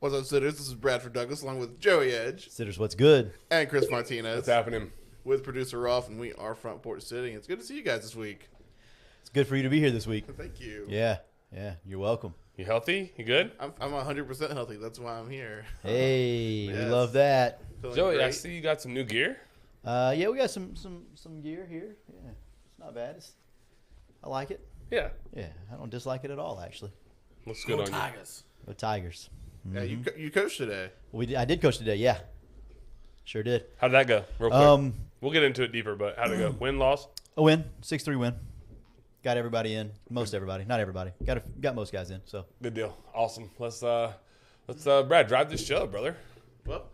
What's up, Sitters? This is Bradford Douglas along with Joey Edge. Sitters, what's good? And Chris Martinez. What's happening? With producer Rolf, and we are Front Porch Sitting. It's good to see you guys this week. It's good for you to be here this week. Thank you. Yeah, you're welcome. You healthy? You good? I'm 100% healthy. That's why I'm here. Hey, Yes. we love that. Feeling Joey, great. I see you got some new gear. Yeah, we got some gear here. Yeah, it's not bad. I like it. Yeah. Yeah, I don't dislike it at all, actually. Looks good on you. Tigers. Go Tigers. Yeah, you coached today. I did coach today. Yeah, sure did. How did that go? Real quick. We'll get into it deeper, but how'd it go? Win, loss? A win, 6-3 win. Got everybody in. Most everybody, not everybody. Got most guys in. So Good deal. Awesome. Let's Brad, drive this show, brother. Well,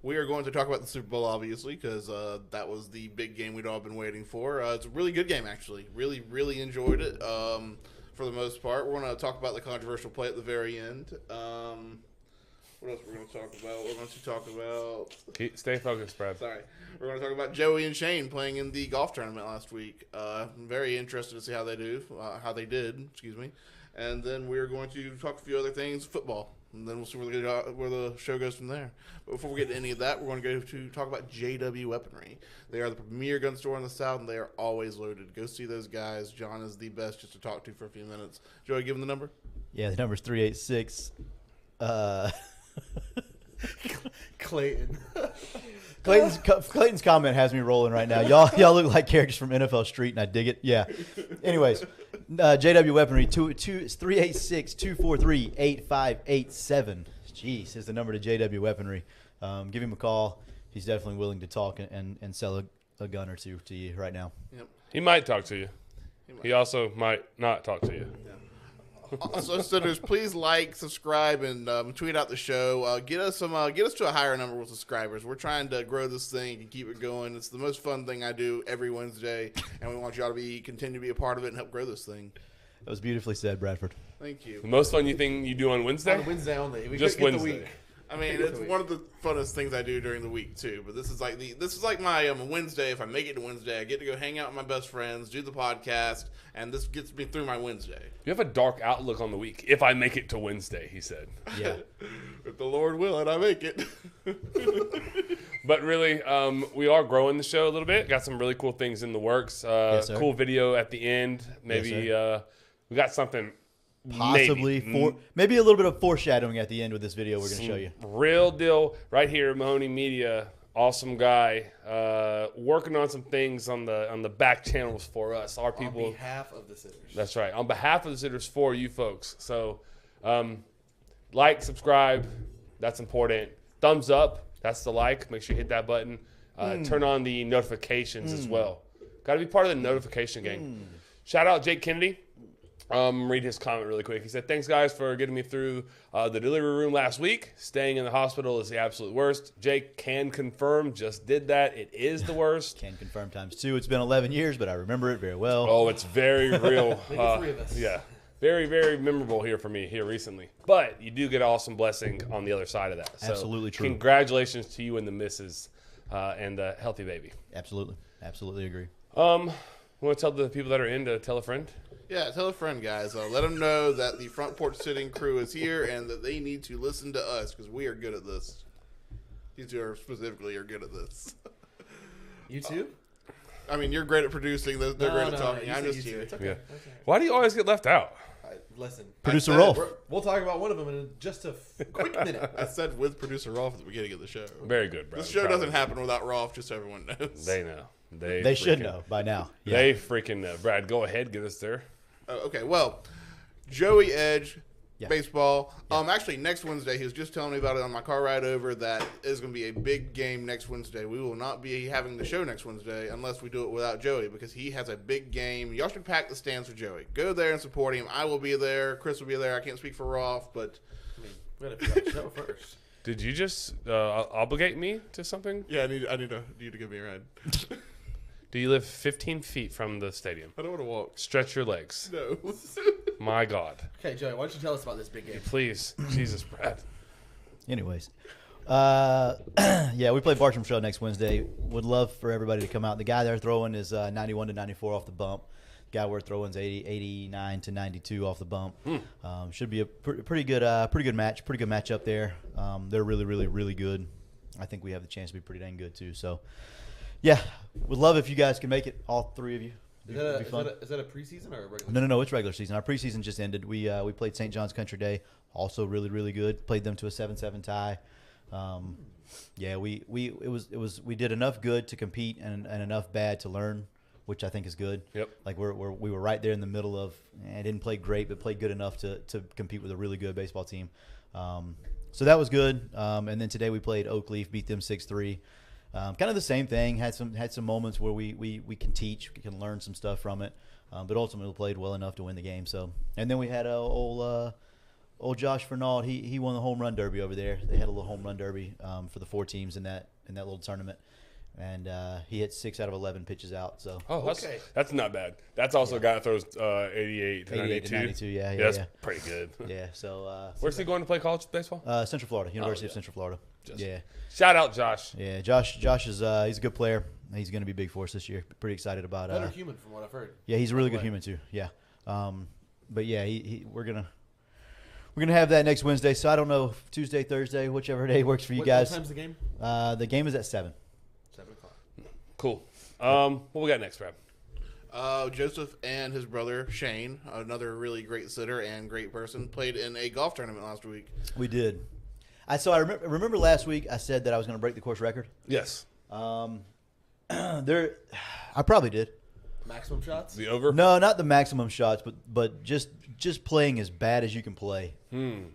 we are going to talk about the Super Bowl, obviously, because that was the big game we'd all been waiting for. It's a really good game, actually. Really, really enjoyed it for the most part. We're going to talk about the controversial play at the very end. What else we're going to talk about? We're going to talk about... Stay focused, Brad. Sorry. We're going to talk about Joey and Shane playing in the golf tournament last week. I'm very interested to see how they did, excuse me. And then we're going to talk a few other things, football. And then we'll see where the show goes from there. But before we get to any of that, we're going to go to talk about JW Weaponry. They are the premier gun store in the South, and they are always loaded. Go see those guys. John is the best just to talk to for a few minutes. Joey, give him the number. yeah, the number's 386. Clayton. Clayton's comment has me rolling right now. Y'all look like characters from NFL Street, and I dig it. Yeah. Anyways, JW Weaponry, 386-243-8587. Jeez, is the number to JW Weaponry. Give him a call. He's definitely willing to talk and sell a gun or two to you right now. Yep. He might talk to you. He also might not talk to you. So, sitters, please like, subscribe, and tweet out the show. Get us to a higher number of subscribers. We're trying to grow this thing and keep it going. It's the most fun thing I do every Wednesday, and we want y'all to continue to be a part of it and help grow this thing. That was beautifully said, Bradford. Thank you. The most fun thing you do on Wednesday? On Wednesday only. We Just couldn't get Wednesday. the week. I mean, it's one of the funnest things I do during the week too. But this is like my Wednesday. If I make it to Wednesday, I get to go hang out with my best friends, do the podcast, and this gets me through my Wednesday. You have a dark outlook on the week. If I make it to Wednesday, he said. Yeah. If the Lord will it, I make it. But really, we are growing the show a little bit. Got some really cool things in the works. Yes, sir. Cool video at the end. Maybe Yes, we got something. Possibly maybe a little bit of foreshadowing at the end with this video we're going to show you. Real deal right here, Mahoney Media. Awesome guy. Working on some things on the back channels for us. Our people. On behalf of the sitters. That's right. On behalf of the sitters for you folks. So like, subscribe. That's important. Thumbs up. That's the like. Make sure you hit that button. Turn on the notifications as well. Got to be part of the notification gang. Shout out Jake Kennedy. Read his comment really quick. He said, "Thanks, guys, for getting me through the delivery room last week. Staying in the hospital is the absolute worst." Jake can confirm, just did that. It is the worst. Can confirm times 2. It's been 11 years, but I remember it very well. Oh, it's very real. Maybe 3 of us. Yeah. Very, very memorable here for me here recently. But you do get an awesome blessing on the other side of that. So Absolutely true. Congratulations to you and the missus and the healthy baby. Absolutely agree. Want to tell the people that are in to tell a friend? Yeah, tell a friend, guys. Let them know that the Front Porch Sitting crew is here and that they need to listen to us because we are good at this. These two are specifically good at this. You too? I mean, you're great at producing. They're great at talking. You I'm said just you too. here. It's okay. Yeah. It's okay. Why do you always get left out? Listen. Producer I said- Rolf. We'll talk about one of them in just a quick minute. I said with producer Rolf at the beginning of the show. Very good, bro. This show doesn't happen without Rolf, just so everyone knows. They know. They should know by now. Yeah. They freaking know. Brad, go ahead. Get us there. Okay, well, Joey Edge, Yeah. baseball. Actually, next Wednesday, he was just telling me about it on my car ride over. That is going to be a big game next Wednesday. We will not be having the show next Wednesday unless we do it without Joey because he has a big game. Y'all should pack the stands for Joey. Go there and support him. I will be there. Chris will be there. I can't speak for Rolf, but I mean, we got to figure out the show first. Did you just obligate me to something? yeah, I need you to give me a ride. Do you live 15 feet from the stadium? I don't want to walk. Stretch your legs. No. My God. Okay, Joey, why don't you tell us about this big game? Please. Jesus, Brad. Anyways, yeah, we play Bartram Trail next Wednesday. Would love for everybody to come out. The guy they're throwing is 91 to 94 off the bump. Guy we're throwing's 89 to 92 off the bump. Should be a pretty good match. Pretty good match up there. They're really, really, really good. I think we have the chance to be pretty dang good too. So, yeah, would love if you guys can make it. All three of you. Is that a preseason or a regular? No. It's regular season. Our preseason just ended. We played St. John's Country Day. Also really, really good. Played them to a 7-7 tie. Yeah, we did enough good to compete and enough bad to learn, which I think is good. Yep. Like we were right there in the middle of. I didn't play great, but played good enough to compete with a really good baseball team. So that was good. And then today we played Oakleaf, beat them 6-3. Kind of the same thing. Had some moments where we can teach, we can learn some stuff from it. But ultimately played well enough to win the game. So, and then we had old Josh Fernald. He won the home run derby over there. They had a little home run derby for the 4 teams in that little tournament. And he hit 6 out of 11 pitches out. So that's not bad. That's also a guy that throws 88 to 92. Yeah, that's pretty good. Yeah. So where's he going to play college baseball? Central Florida, University of Central Florida. Yeah. Shout out Josh. Yeah, Josh is he's a good player. He's going to be big for us this year. Pretty excited about. Better human from what I've heard. Yeah, he's a really good human too. Yeah. But yeah, we're gonna have that next Wednesday. So I don't know, Tuesday, Thursday, whichever day works for you guys. What time's the game? The game is at 7. 7 o'clock. Cool. What we got next, Brad? Joseph and his brother Shane, another really great sitter and great person, played in a golf tournament last week. We did. I remember last week I said that I was going to break the course record. Yes. I probably did. Maximum shots? The over? No, not the maximum shots, but just playing as bad as you can play.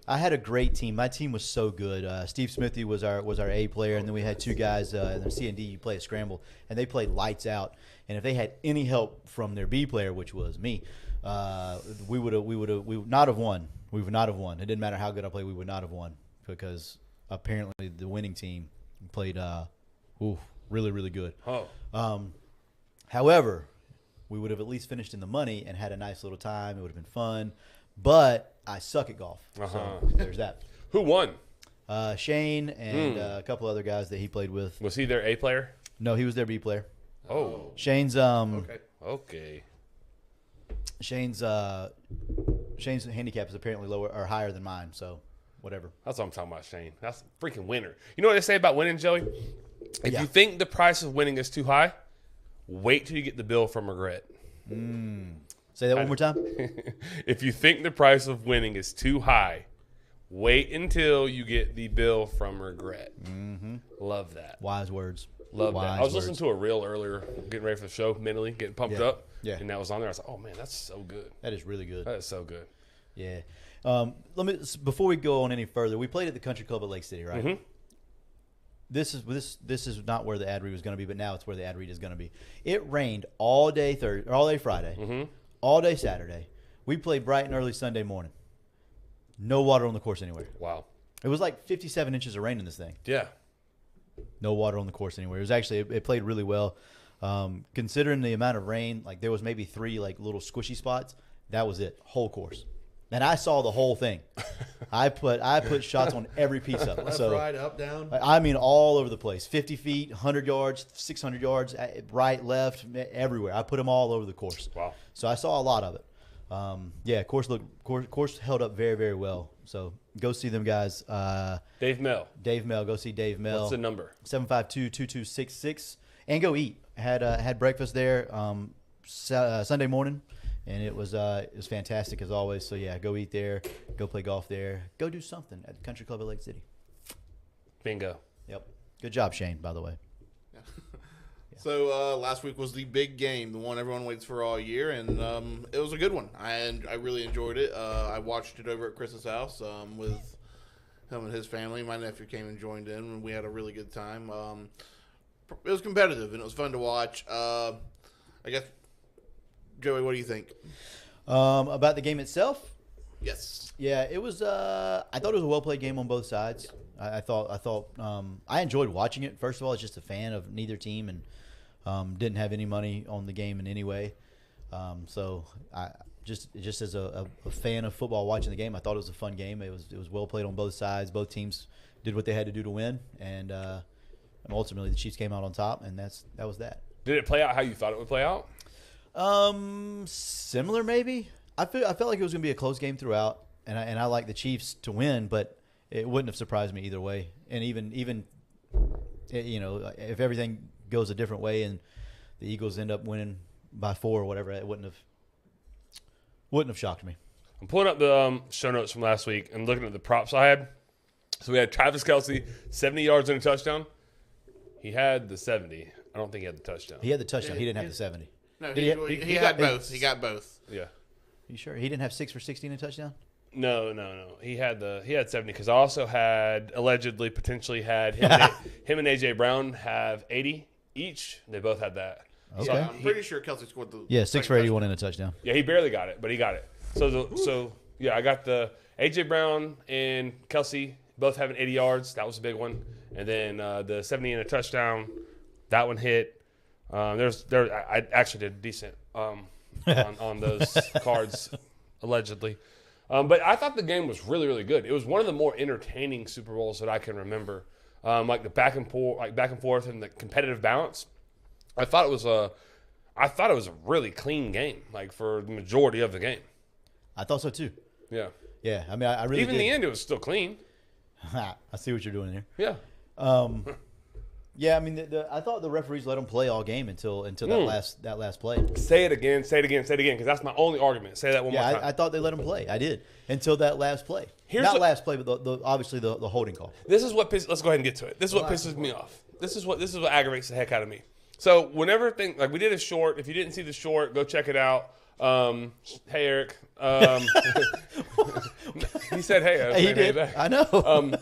I had a great team. My team was so good. Steve Smithy was our A player, and then we had 2 guys in the C and D. You play a scramble, and they played lights out. And if they had any help from their B player, which was me, we would not have won. We would not have won. It didn't matter how good I played. We would not have won because apparently the winning team played really, really good. However, we would have at least finished in the money and had a nice little time. It would have been fun. But I suck at golf. So there's that. Who won? Shane and a couple other guys that he played with. Was he their A player? No, he was their B player. Oh. Shane's Okay. Shane's handicap is apparently lower or higher than mine, so whatever. That's what I'm talking about, Shane. That's a freaking winner. You know what they say about winning, Joey? If you think the price of winning is too high, wait till you get the bill from regret. Say that one more time. If you think the price of winning is too high, wait until you get the bill from regret. Love that. Wise words. Love that. I was listening to a reel earlier, getting ready for the show, mentally, getting pumped up. Yeah. And that was on there. I was like, oh, man, that's so good. That is really good. That is so good. Yeah. Before we go on any further, we played at the Country Club at Lake City, right? Mm-hmm. This is not where the ad read was going to be, but now it's where the ad read is going to be. It rained all day Friday, all day Saturday. We played bright and early Sunday morning. No water on the course anywhere. Wow. It was like 57 inches of rain in this thing. Yeah. No water on the course anywhere. It was actually it played really well. Considering the amount of rain, like there was maybe 3 like little squishy spots. That was it, whole course. And I saw the whole thing. I put shots on every piece of it. Left, right, up, down. I mean, all over the place. 50 feet, 100 yards, 600 yards, right, left, everywhere. I put them all over the course. Wow. So I saw a lot of it. Course held up very, very well. So go see them guys. Dave Mell. Go see Dave Mell. What's the number? 752-2266. And go eat. Had breakfast there Sunday morning. And it was fantastic as always. So, yeah, go eat there. Go play golf there. Go do something at the Country Club at Lake City. Bingo. Yep. Good job, Shane, by the way. Yeah. So, last week was the big game, the one everyone waits for all year, and it was a good one. I really enjoyed it. I watched it over at Chris's house with him and his family. My nephew came and joined in, and we had a really good time. It was competitive, and it was fun to watch. I guess... Joey, what do you think? About the game itself? Yes. Yeah, it was. I thought it was a well played game on both sides. Yeah. I thought. I enjoyed watching it. First of all, I was just a fan of neither team, and didn't have any money on the game in any way. So I just as a fan of football watching the game, I thought it was a fun game. It was well played on both sides. Both teams did what they had to do to win, and ultimately the Chiefs came out on top, and that was that. Did it play out how you thought it would play out? Similar maybe. I felt like it was going to be a close game throughout, and I like the Chiefs to win, but it wouldn't have surprised me either way. And even if everything goes a different way and the Eagles end up winning by 4 or whatever, it wouldn't have shocked me. I'm pulling up the show notes from last week and looking at the props I had. So we had Travis Kelce, 70 yards and a touchdown. He had the 70. I don't think he had the touchdown. He had the touchdown. He didn't have the 70. No, Did he got both. He got both. Yeah. You sure he didn't have 6 for 16 and a touchdown? No. He had 70 because I also had allegedly potentially had him and AJ Brown have 80 each. They both had that. Okay. So I'm pretty sure Kelsey scored the 6 for 81 and a touchdown. Yeah, he barely got it, but he got it. So I got the AJ Brown and Kelsey both having 80 yards. That was a big one, and then the 70 and a touchdown. That one hit. I actually did decent on those cards, allegedly. But I thought the game was really, really good. It was one of the more entertaining Super Bowls that I can remember. Like the back and forth, and the competitive balance. I thought it was a really clean game, like for the majority of the game. I thought so too. Yeah. Yeah, I mean, I really Even in did. the end, it was still clean. I see what you're doing here. Yeah. Yeah, I mean, I thought the referees let them play all game until that last play. Say it again, because that's my only argument. Say that one more time. I thought they let him play. I did until that last play. Last play, but obviously the holding call. This is what let's go ahead and get to it. This is what pisses me off. This is what aggravates the heck out of me. So whenever we did a short, if you didn't see the short, go check it out. Hey Eric. He said hey. He did. Hey, I know.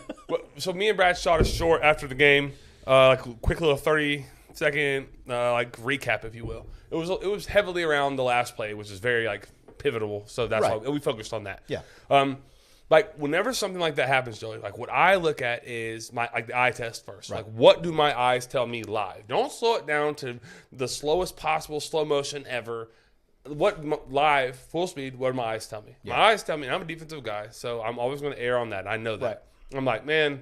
So me and Brad shot a short after the game. Like a quick little 30-second recap, if you will. It was heavily around the last play, which is very pivotal. So that's why we focused on that. Yeah. Whenever something like that happens, Joey, what I look at is the eye test first. Right. What do my eyes tell me live? Don't slow it down to the slowest possible slow motion ever. Live, full speed, what do my eyes tell me? Yeah. My eyes tell me, I'm a defensive guy, so I'm always going to err on that. I know that. Right. I'm like, man,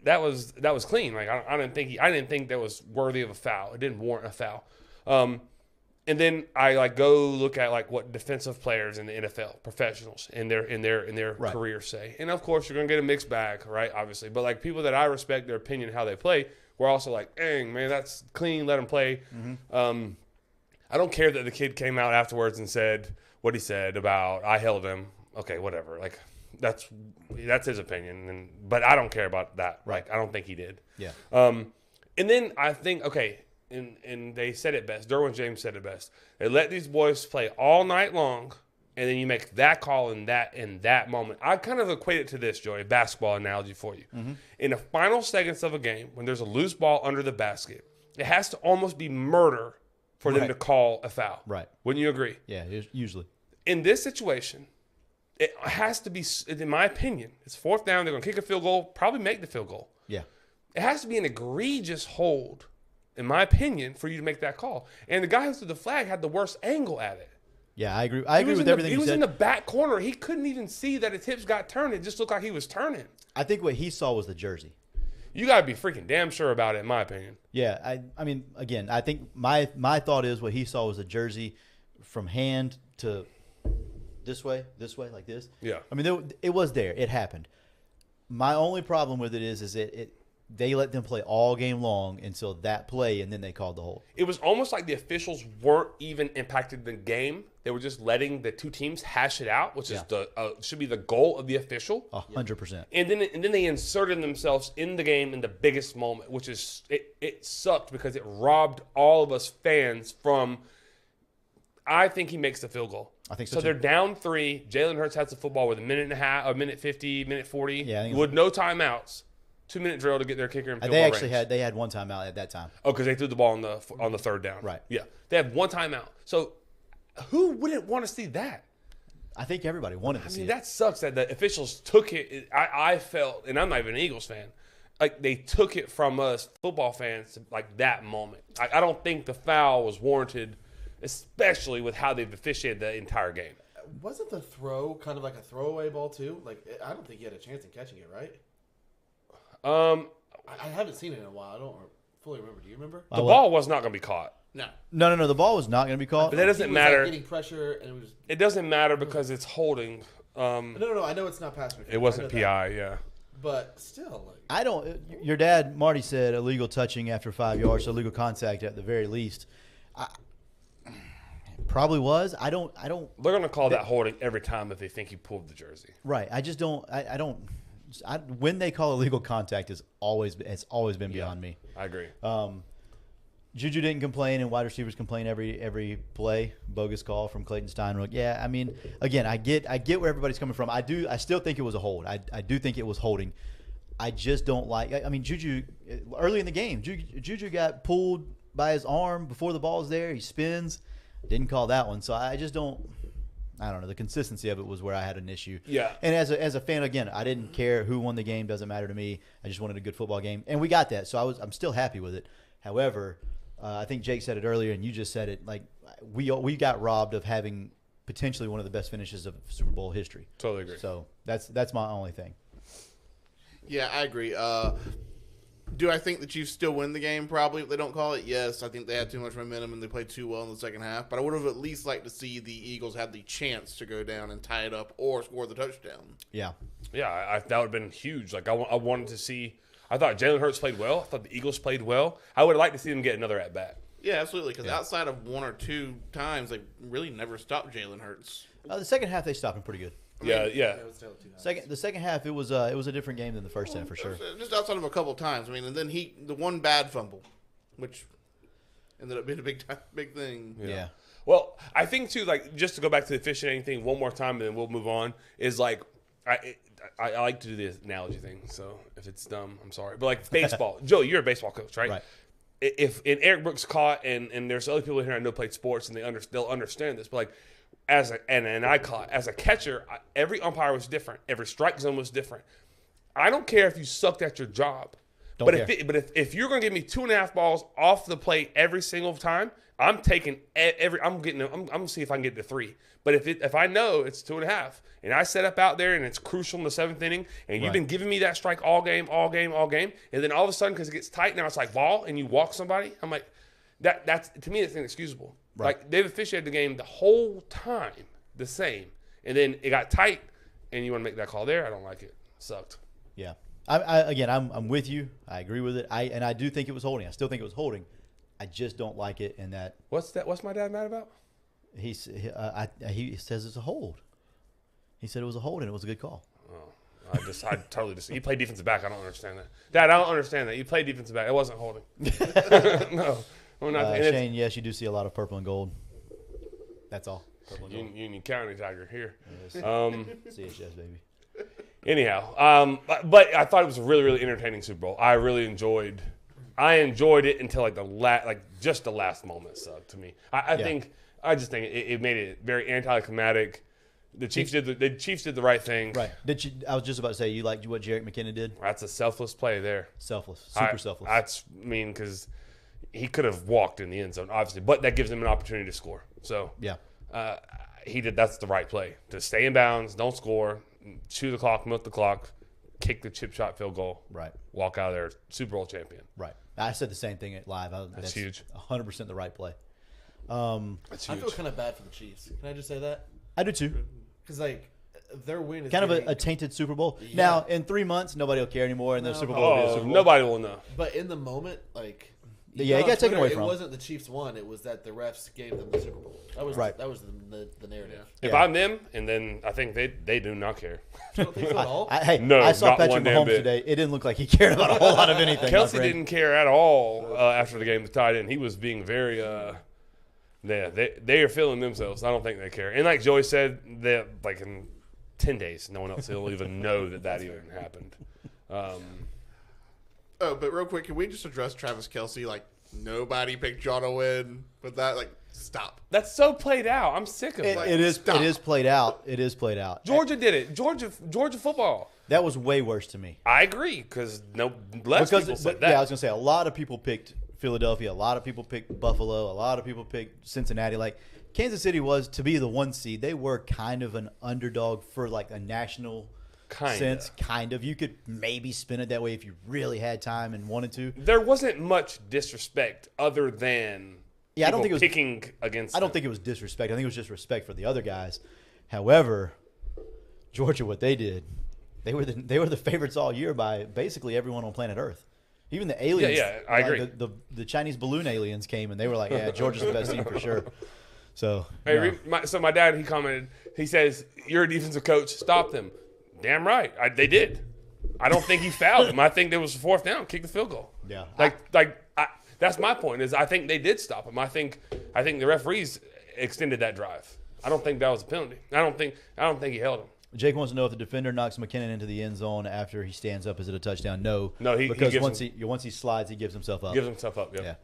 that was clean. I didn't think that was worthy of a foul. It didn't warrant a foul. And then I go look at what defensive players in the NFL, professionals in their Right. careers say. And of course you're gonna get a mixed bag, right? Obviously. But people that I respect their opinion, how they play, we're also dang, man, that's clean, let him play. Mm-hmm. I don't care that the kid came out afterwards and said what he said about I held him. Okay, whatever. That's his opinion, but I don't care about that. Right. I don't think he did. Yeah. And then I think, and they said it best. Derwin James said it best. They let these boys play all night long, and then you make that call in that moment. I kind of equate it to this, Joey, basketball analogy for you. Mm-hmm. In the final seconds of a game, when there's a loose ball under the basket, it has to almost be murder for them to call a foul. Right. Wouldn't you agree? Yeah, usually. In this situation, it has to be, in my opinion, it's fourth down. They're going to kick a field goal, probably make the field goal. Yeah. It has to be an egregious hold, in my opinion, for you to make that call. And the guy who threw the flag had the worst angle at it. Yeah, I agree. I agree with everything you said. He was in the back corner. He couldn't even see that his hips got turned. It just looked like he was turning. I think what he saw was the jersey. You got to be freaking damn sure about it, in my opinion. Yeah, I mean, again, I think my thought is what he saw was the jersey from hand to this way, like this. Yeah. I mean, it was there. It happened. My only problem with it is they let them play all game long until that play, and then they called the hold. It was almost like the officials weren't even impacted the game. They were just letting the two teams hash it out, which is should be the goal of the official. 100%. And then they inserted themselves in the game in the biggest moment, which is it sucked because it robbed all of us fans from. I think he makes the field goal. I think so. So too. they're down 3. Jalen Hurts has the football with a minute and a half, a minute 50, minute 40, Yeah, with no timeouts. 2-minute drill to get their kicker in field goal They actually range. had one timeout at that time. Oh, because they threw the ball on the third down. Right. Yeah. They had one timeout. So who wouldn't want to see that? I think everybody wanted to see I mean, it. that sucks that the officials took it. I felt, and I'm not even an Eagles fan, they took it from us football fans that moment. I don't think the foul was warranted, especially with how they've officiated the entire game. Wasn't the throw kind of like a throwaway ball too? I don't think he had a chance in catching it, right? I haven't seen it in a while. I don't fully remember. Do you remember? The ball was not going to be caught. No. The ball was not going to be called. But that doesn't He was, matter. Getting pressure, and it was. It doesn't matter because it's holding. No. I know it's not pass interference. It wasn't I know PI, that. yeah. But still, like. I don't. Your dad, Marty, said illegal touching after 5 yards, so illegal contact at the very least. Probably was. I don't. They're going to call that holding every time if they think he pulled the jersey. Right. I just don't. I don't. When they call illegal contact, it's always been beyond me. I agree. Juju didn't complain, and wide receivers complain every play. Bogus call from Clayton Steinrook. Yeah, I mean, again, I get where everybody's coming from. I still think it was a hold. I do think it was holding. I just don't like. I mean, Juju early in the game, Juju got pulled by his arm before the ball's there. He spins. Didn't call that one. So I just don't. I don't know. The consistency of it was where I had an issue. Yeah. And as a fan, again, I didn't care who won the game. Doesn't matter to me. I just wanted a good football game, and we got that. So I'm still happy with it. However, I think Jake said it earlier, and you just said it. Like we got robbed of having potentially one of the best finishes of Super Bowl history. Totally agree. So that's my only thing. Yeah, I agree. Do I think the Chiefs still win the game? Probably if they don't call it. Yes, I think they had too much momentum and they played too well in the second half. But I would have at least liked to see the Eagles have the chance to go down and tie it up or score the touchdown. Yeah. Yeah, that would have been huge. Like I wanted to see. I thought Jalen Hurts played well. I thought the Eagles played well. I would have liked to see them get another at bat. Yeah, absolutely. Because outside of one or two times, they really never stopped Jalen Hurts. The second half they stopped him pretty good. Yeah. It was still 2 halves. The second half it was a different game than the first half for sure. Just outside of a couple times. I mean, and then the one bad fumble, which ended up being a big thing. Yeah. Well, I think too, like just to go back to the officiating thing one more time, and then we'll move on. Is like I like to do the analogy thing. So if it's dumb, I'm sorry. But like baseball, Joe, you're a baseball coach, right? Right. If Eric Brooks caught, and there's other people here I know played sports, and they'll understand this, but like. As a catcher, every umpire was different. Every strike zone was different. I don't care if you sucked at your job, but if you're going to give me 2.5 balls off the plate every single time, I'm taking I'm going to see if I can get to 3. But if I know it's 2.5 and I set up out there and it's crucial in the 7th inning and you've been giving me that strike all game, and then all of a sudden because it gets tight now it's like ball and you walk somebody, I'm like that's to me it's inexcusable. Right. Like they've officiated the game the whole time the same, and then it got tight, and you want to make that call there. I don't like it. Sucked. Yeah. I'm with you. I agree with it. I do think it was holding. I still think it was holding. I just don't like it in that. What's my dad mad about? He says it's a hold. He said it was a hold and it was a good call. Oh, I totally just. You play defensive back. I don't understand that. Dad, I don't understand that. You play defensive back. It wasn't holding. No. Shane, yes, you do see a lot of purple and gold. That's all. Purple and gold. Union County Tiger here. Yes. CHS, baby. Anyhow, but I thought it was a really, really entertaining Super Bowl. I really enjoyed it until like just the last moment sucked to me. I just think it made it very anticlimactic. The Chiefs did the right thing. Right. I was just about to say you liked what Jerick McKinnon did. That's a selfless play there. Selfless, super selfless. Because he could have walked in the end zone, obviously, but that gives him an opportunity to score. So yeah, he did. That's the right play to stay in bounds, don't score, chew the clock, milk the clock, kick the chip shot field goal, right, walk out of there, Super Bowl champion. Right. I said the same thing at live. That's huge. 100% the right play. That's huge. I feel kind of bad for the Chiefs. Can I just say that? I do too. Because like their win is kind of a tainted Super Bowl. Yeah. Now in 3 months, nobody will care anymore, and the Super Bowl will be a Super Bowl. Nobody will know. But in the moment, like. Yeah, it got taken away from. It wasn't the Chiefs won. It was that the refs gave them the Super Bowl. That was right. That was the narrative. Yeah. If I'm them, and then I think they do not care. You don't think so at all? I saw Patrick Mahomes today. It didn't look like he cared about a whole lot of anything. Kelsey didn't care at all after the game. The tight end, he was being very. They are feeling themselves. I don't think they care. And like Joey said, that like in 10 days, no one else will even know that even happened. Oh, but real quick, can we just address Travis Kelce? Like, nobody picked John to win, but that, like, stop. That's so played out. I'm sick of it. Like, it is played out. It is played out. Georgia did it. Georgia football. That was way worse to me. I agree because less people said that. Yeah, I was gonna say a lot of people picked Philadelphia. A lot of people picked Buffalo. A lot of people picked Cincinnati. Like Kansas City was to be the 1 seed. They were kind of an underdog for like a national. Kind of. You could maybe spin it that way if you really had time and wanted to. There wasn't much disrespect other than Yeah, I don't think it was picking against. I don't think it was disrespect. I think it was just respect for the other guys. However, Georgia, what they did, they were the favorites all year by basically everyone on planet Earth. Even the aliens. Yeah, I agree. The Chinese balloon aliens came and they were like, "Yeah, Georgia's the best team for sure." So, Hey, my dad, he commented. He says, "You're a defensive coach. Stop them." Damn right, they did. I don't think he fouled him. I think there was a fourth down. Kick the field goal. yeah, That's my point. Is I think they did stop him. I think the referees extended that drive. I don't think that was a penalty. I don't think he held him. Jake wants to know if the defender knocks McKinnon into the end zone after he stands up. Is it a touchdown? No. No, because once he slides, he gives himself up. Gives himself up. Yeah.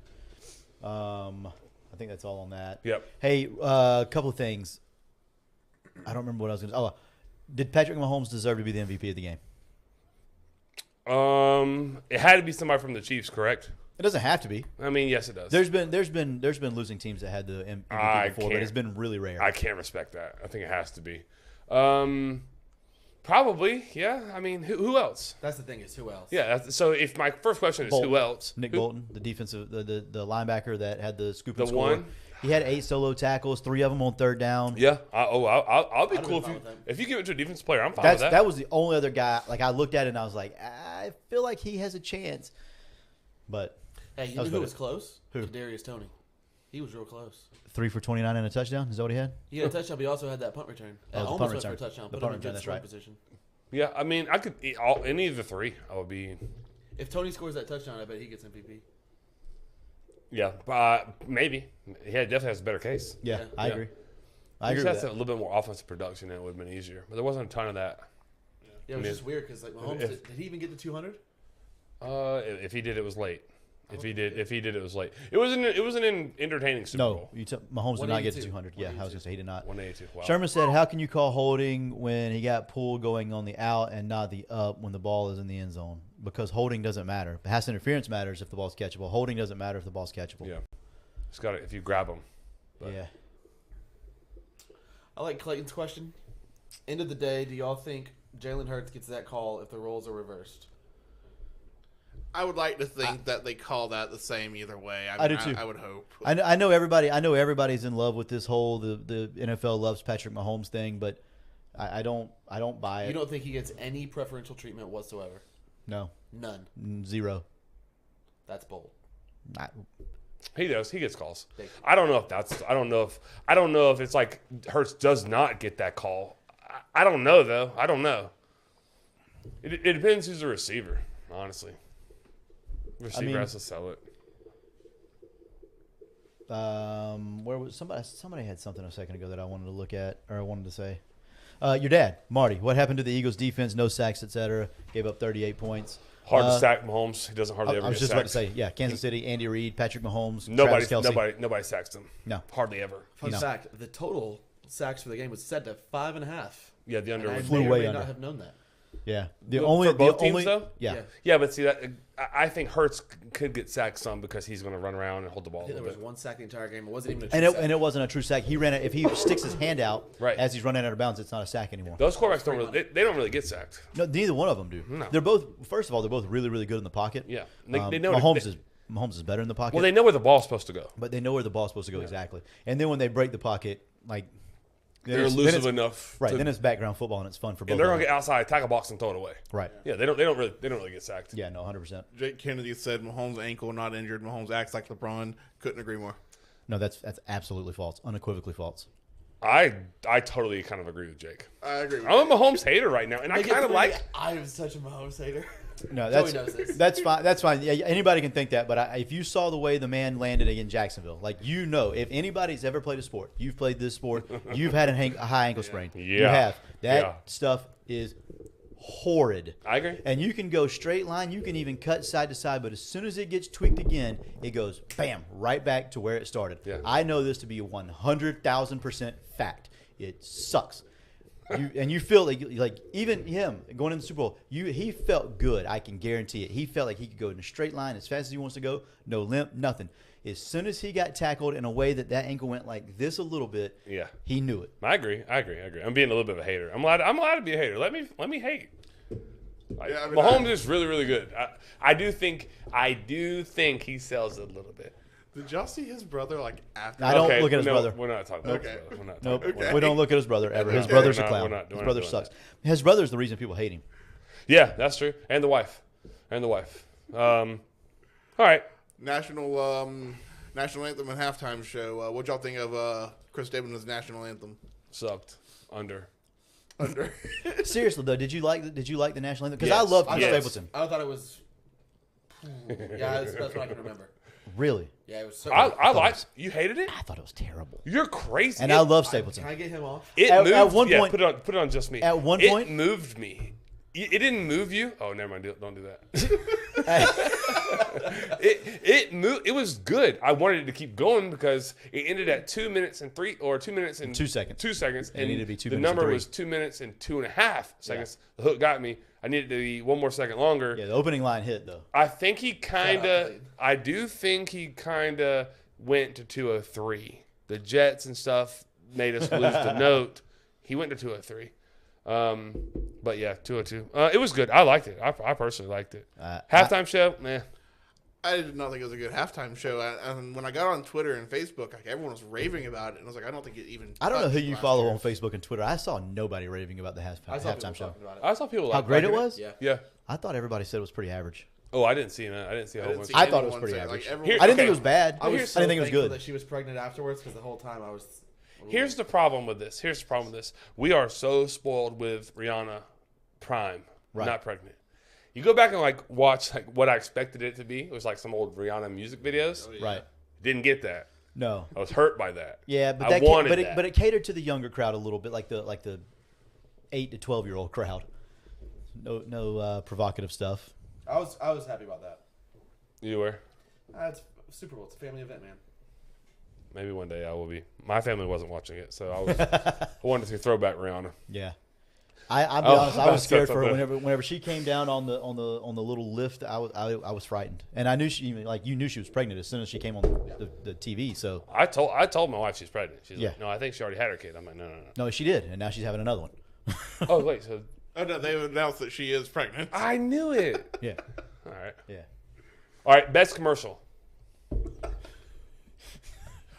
I think that's all on that. Yep. Hey, a couple of things. I don't remember what I was going to. Did Patrick Mahomes deserve to be the MVP of the game? It had to be somebody from the Chiefs, correct? It doesn't have to be. I mean, yes, it does. There's been losing teams that had the MVP before, but it's been really rare. I can't respect that. I think it has to be. Probably, yeah. I mean, who else? That's the thing is who else? Yeah. So if my first question is Bolton. who else? Nick Who- Bolton, the defensive, the linebacker that had the scoop and The score. one? He had 8 solo tackles, 3 of them on third down. Yeah. I'll be I'd cool be fine with that. if you give it to a defense player. I'm fine with that. That was the only other guy. Like I looked at it and I was like, I feel like he has a chance, but Hey, you That know was who better. was close? Who? Kadarius Toney. He was real close. 3 for 29 and a touchdown. Is that what he had? He had a touchdown, but he also had that punt return. Oh, the Almost punt went for a return. touchdown. The Put punt him in return, good that's scoring right. position. Yeah. I mean, I could any of the three. I would be. If Tony scores that touchdown, I bet he gets MVP. Yeah. Maybe. He definitely has a better case. Yeah, Yeah. I Yeah. agree. I I agree just with has that. a little bit more offensive production, and it would have been easier. But there wasn't a ton of that. Yeah, it was mean, just weird because like Mahomes if- did he even get to 200? If he did, it was late. If he did, it was late. It was an entertaining Super No, Bowl. Mahomes did not get to 182. 200. Yeah, I was going to say he did not. 182. Wow. Sherman said, how can you call holding when he got pulled going on the out and not the up when the ball is in the end zone? Because holding doesn't matter. Pass interference matters if the ball's catchable. Holding doesn't matter if the ball's catchable. Yeah. It's got if you grab him. But- Yeah. I like Clayton's question. End of the day, do y'all think Jalen Hurts gets that call if the roles are reversed? I would like to think that they call that the same either way. I do too. I would hope. I know everybody. I know everybody's in love with this whole the NFL loves Patrick Mahomes thing, but I don't buy it. You don't think he gets any preferential treatment whatsoever? No, None. 0. That's bold. He does. He gets calls. Thank you. I don't know if it's like Hurts does not get that call. I don't know though. I don't know. It depends who's the receiver, honestly. Receiver has to sell it. Where was somebody had something a second ago that I wanted to look at or I wanted to say. Your dad, Marty. What happened to the Eagles' defense? No sacks, etc. Gave up 38 points. Hard to sack Mahomes. He doesn't hardly ever I was get just sacked. about to say, yeah, Kansas City, Andy Reid, Patrick Mahomes, Travis Kelce. Nobody sacks him. No. Hardly ever. Fun No. fact: the total sacks for the game was set to 5.5. Yeah, the under And I was Flew may or way may under. not have known that. Yeah, the For only both the teams, only though? yeah. Yeah. Yeah, but see that I think Hurts could get sacked some because he's going to run around and hold the ball I a think there little was bit. one sack the entire game. It wasn't even a true And sack. it wasn't a true sack. He ran it. If he sticks his hand out Right. as he's running out of bounds, it's not a sack anymore. Those quarterbacks they don't really get sacked. No, neither one of them do. No. They're both. First of all, they're both really, really good in the pocket. Yeah, they know Mahomes is better in the pocket. Well, they know where the ball's supposed to go. but they know where the ball's supposed to go exactly. And then when they break the pocket, like They're then elusive it's- enough. Right. to- Then it's background football and it's fun for both. and they're of going to them. get outside, tackle box, and throw it away. Right. Yeah, they don't really get sacked. Yeah. No. 100%. Jake Kennedy said Mahomes' ankle not injured. Mahomes acts like LeBron. Couldn't agree more. No, that's absolutely false. Unequivocally false. I totally kind of agree with Jake. I agree with I'm a Mahomes hater right now, and I Make it kind of 3. like. I am such a Mahomes hater. No, Joey knows this. that's fine. That's fine. Yeah, anybody can think that, but if you saw the way the man landed against Jacksonville, like if anybody's ever played a sport, you've played this sport, you've had a high ankle sprain. You Yeah. have. That Yeah. stuff is horrid. I agree. And you can go straight line, you can even cut side to side, but as soon as it gets tweaked again, it goes bam right back to where it started. Yeah. I know this to be 100,000% fact. It sucks. You feel like even him going in the Super Bowl, he felt good. I can guarantee it. He felt like he could go in a straight line as fast as he wants to go, no limp, nothing. As soon as he got tackled in a way that ankle went like this a little bit, Yeah. he knew it. I agree. I'm being a little bit of a hater. I'm allowed to be a hater. Let me hate. Yeah, I mean, Mahomes is really, really good. I do think he sells it a little bit. Did y'all see his brother after? I don't look at his brother. We're not talking about his brother. We're not Nope. talking about We don't look at his brother ever. His Okay. brother's a We're clown. not His brother doing sucks. that. His brother's the reason people hate him. Yeah, that's true. And the wife. All right. National anthem and halftime show. What y'all think of Chris David's national anthem? Sucked. Under. Seriously though, did you like the national anthem? Because Yes. I love Chris Yes. Stapleton. I thought it was. Yeah, that's what I can remember. Really, Yeah, it was so. I liked. You hated it? I thought it was terrible. You're crazy. And I love Stapleton. Can I get him off? It At moved. one yeah, point- put it on just me. at one it point- moved me. It didn't move you. Oh, never mind. Don't do that. It moved. It was good. I wanted it to keep going because it ended at 2 minutes and 2 minutes and 2 seconds. 2 seconds. It needed to be 2 the minutes and number 3. was 2 minutes and 2.5 seconds. The hook got me. I needed to be 1 more second longer. Yeah, the opening line hit though. I think he kind of. played. I do think he kind of went to 203. The Jets and stuff made us lose the note. He went to 203. But yeah, 202. It was good. I liked it. I personally liked it. Halftime show, meh. I did not think it was a good halftime show. And when I got on Twitter and Facebook, everyone was raving about it, and I was like, I don't think it even. I don't know who touched you last follow year. on Facebook and Twitter. I saw nobody raving about the I saw people halftime show. talking about it. I saw people How like great it liking was? Yeah. Yeah. I thought everybody said it was pretty average. Oh, I didn't see that. I didn't see a I whole didn't bunch. see I thought it was anyone pretty say, average. everyone- Here- I didn't think Okay. it was bad. I I was didn't so think it was thankful good. that she was pregnant afterwards because the whole time I was. Here's the problem with this. We are so spoiled with Rihanna prime, Right. not pregnant. You go back and watch what I expected it to be. It was like some old Rihanna music videos. Right. Didn't get that. No. I was hurt by that. Yeah, but I wanted that. but it catered to the younger crowd a little bit, like the 8 to 12-year-old crowd. No provocative stuff. I was happy about that. You were. It's Super Bowl. It's a family event, man. Maybe one day I will be. My family wasn't watching it, so I wanted to throw back Rihanna. Yeah. I'll be Oh, honest. I was that's scared for her something. whenever she came down on the little lift. I was frightened, and I knew you knew she was pregnant as soon as she came on the TV. So I told my wife she's pregnant. She's Yeah. like, no, I think she already had her kid. I'm like, no. no, she did, and now she's having another one. Oh wait, so Oh no, they announced that she is pregnant. I knew it. Yeah, All right, yeah. all right. Best commercial.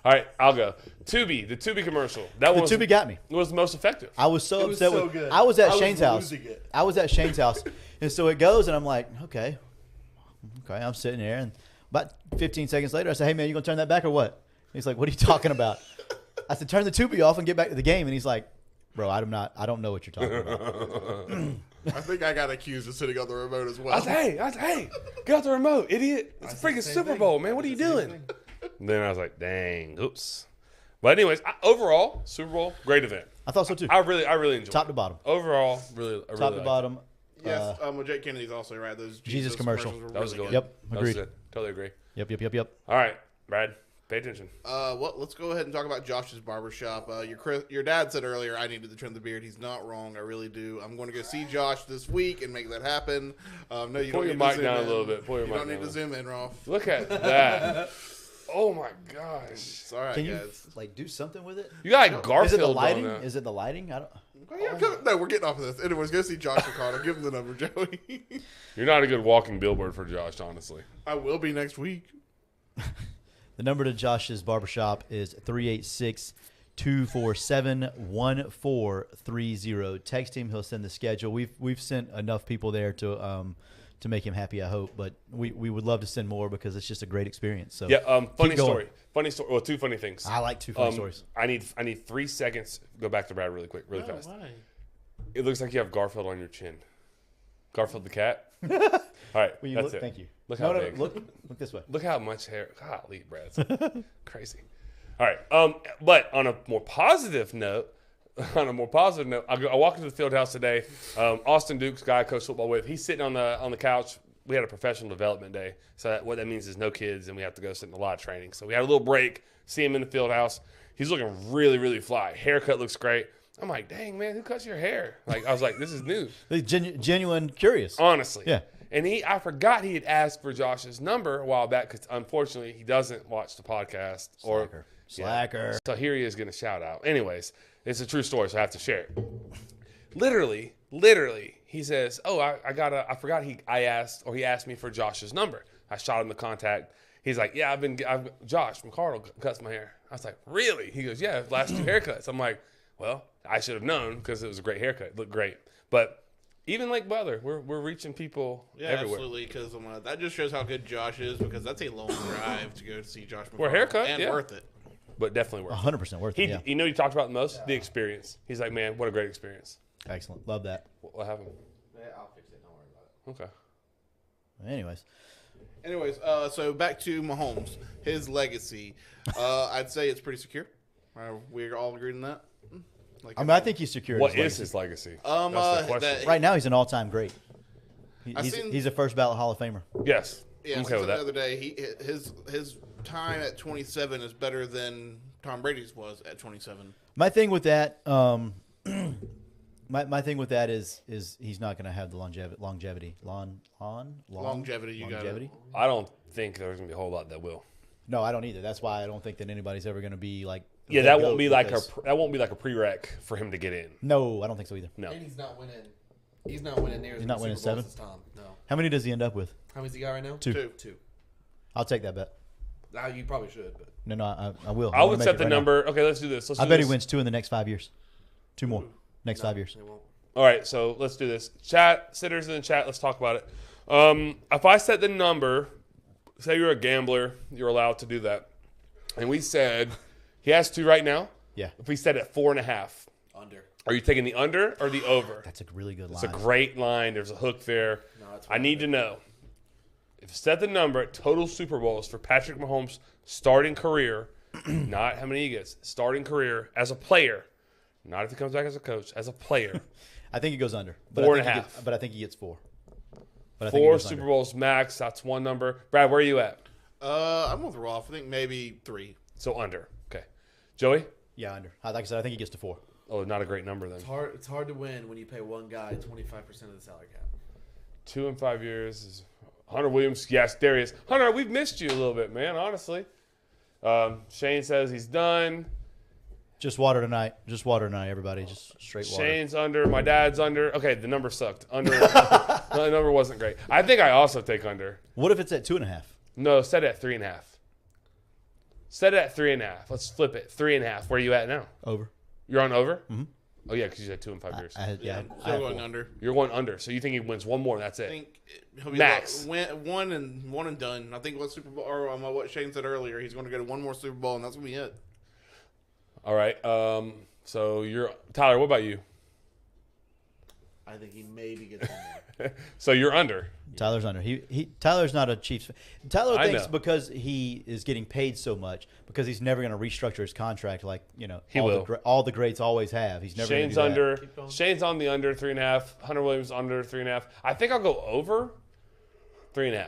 All right, I'll go. Tubi, the Tubi commercial. That The one Tubi got me. was the most effective. I was so It was upset so with. good. I was at I was Shane's house. losing it. I was at Shane's house, and so it goes, and I'm like, okay. I'm sitting there, and about 15 seconds later, I said, "Hey man, you gonna turn that back or what?" He's like, "What are you talking about?" I said, "Turn the Tubi off and get back to the game." And he's like, "Bro, I don't know what you're talking about." I think I got accused of sitting on the remote as well. I said, hey, get out the remote, idiot! It's a said the freaking same Super thing. Bowl, man. What are you I said the same doing? thing. Then I was like, dang, oops. But anyways, overall, Super Bowl, great event. I thought so too. I really enjoyed Top it. to bottom. Overall, really, I Top really to liked bottom. Yes, well, Jake Kennedy's also right. Those Jesus commercial. commercials were That was really good. Yep, That was agreed. it. Totally agree. Yep. All right, Brad, pay attention. Well, let's go ahead and talk about Josh's barbershop. Your dad said earlier I needed to trim the beard. He's not wrong. I really do. I'm going to go see Josh this week and make that happen. No, you Pull don't your need to mic zoom down a in. little bit. Pull your You mic don't need down. to zoom in, Rolf. Look at that. Oh my gosh. It's all right, Can you guys. do something with it? You got Garfield Is it the on lighting? that. Is it the lighting? I don't. No, we're getting off of this. Anyways, go see Josh Ricardo. Give him the number, Joey. You're not a good walking billboard for Josh, honestly. I will be next week. The number to Josh's barbershop is 386-247-1430. Text him. He'll send the schedule. We've sent enough people there to make him happy, I hope. But we would love to send more because it's just a great experience. So Yeah, funny going. story. Funny story. Well, two funny things. I like two funny stories. I need 3 seconds. Go back to Brad really quick, really fast. Why? It looks like you have Garfield on your chin. Garfield the cat. All right, Will you that's look? it. Thank you. Look No, how no, big. look this way. Look how much hair. Golly, Brad. Crazy. All right. But on a more positive note, I walked into the field house today. Austin Dukes, guy I coach football with, he's sitting on the couch. We had a professional development day, so what that means is no kids, and we have to go sit in a lot of training. So we had a little break. See him in the field house. He's looking really, really fly. Haircut looks great. I'm like, dang man, who cuts your hair? I was like, this is new. Genuine curious. Honestly. Yeah. And I forgot he had asked for Josh's number a while back because unfortunately he doesn't watch the podcast. Slacker. So here he is getting a shout out. Anyways, it's a true story, so I have to share it. Literally, he says, "Oh, I forgot he asked me for Josh's number." I shot him the contact, He's like, yeah, Josh from Cardinal cuts my hair. I was like, really? He goes, yeah, last 2 haircuts. I'm like, well, I should have known because it was a great haircut. It looked great. But even Lake Butler, we're reaching people everywhere. Absolutely, because that just shows how good Josh is, because that's a long drive to go to see Josh McConnell. For a haircut, and yeah. worth it. But definitely worth it. 100% worth it. Yeah. You know what he talked about the most? The experience. He's like, man, what a great experience. Excellent. Love that. What happened? Yeah, I'll fix it. Don't worry about it. Anyways. So back to Mahomes, his legacy. I'd say it's pretty secure. We're all agreed on that. I think he's secure. What is his legacy? That's the question. Right now, he's an all-time great. Seen- He's a first ballot Hall of Famer. Yes. Yeah, I'm I okay said with the that. other day, his time at 27 is better than Tom Brady's was at 27. My thing with that, my thing with that is he's not going to have the longevity. Longevity, you got it. I don't think there's going to be a whole lot that will. No, I don't either. That's why I don't think that anybody's ever going to be like. Yeah, the that GOAT won't be like because- that won't be like a prereq for him to get in. No, I don't think so either. No. And he's not winning. He's not winning near as He's many not winning Super Bowls 7? as Tom. No. How many does he end up with? How many's he got right now? 2. 2. I'll take that bet. You probably should, but No, I will. I wanna would make set it the right now. number. Okay, let's do this. I bet he wins 2 in the next 5 years. 2 more. Next 5 years. they won't. All right, so let's do this. Chat, sitters in the chat, let's talk about it. If I set the number, say you're a gambler, you're allowed to do that. And we said he has 2 right now. Yeah. If we set it 4.5, Under. are you taking the under or the over? That's a really good line. It's a great line. There's a hook there. No, that's I need to know. If you set the number at total Super Bowls for Patrick Mahomes' starting career, not how many he gets, starting career as a player, not if he comes back as a coach, as a player. I think he goes under. 4.5. But I think he gets 4. But I think he 4 goes Super under. Bowls max. That's one number. Brad, where are you at? I'm with Rolf. I think maybe 3. So under. Okay. Joey? Yeah, under. Like I said, I think he gets to 4. Oh, not a great number then. It's hard to win when you pay one guy 25% of the salary cap. 2 in 5 years is Hunter Williams. Yes, there he is. Hunter, we've missed you a little bit, man, honestly. Shane says he's done. Just water tonight. Just water tonight, everybody. Just straight water. Shane's under. My dad's under. Okay, the number sucked. Under. The number wasn't great. I think I also take under. What if it's at 2.5? No, set it at 3.5. Set it at 3.5. Let's flip it. 3.5. Where are you at now? Over. You're on over? Mm-hmm. Oh, yeah, because you said 2 in 5 years. I had Still going 4. under. You're going under. So you think he wins one more and that's I it? think he'll be Max. one and done. I think what Super Bowl or what Shane said earlier, he's going to go to one more Super Bowl, and that's going to be it. All right. So you're Tyler. What about you? I think he maybe gets one more. So you're under. Tyler's under. Tyler's not a Chiefs fan. Tyler I thinks know. because he is getting paid so much, because he's never going to restructure his contract like, He will. all the greats always have. He's never Shane's gonna do that. under. Keep going. Shane's on the under 3.5. Hunter Williams under 3.5. I think I'll go over 3.5.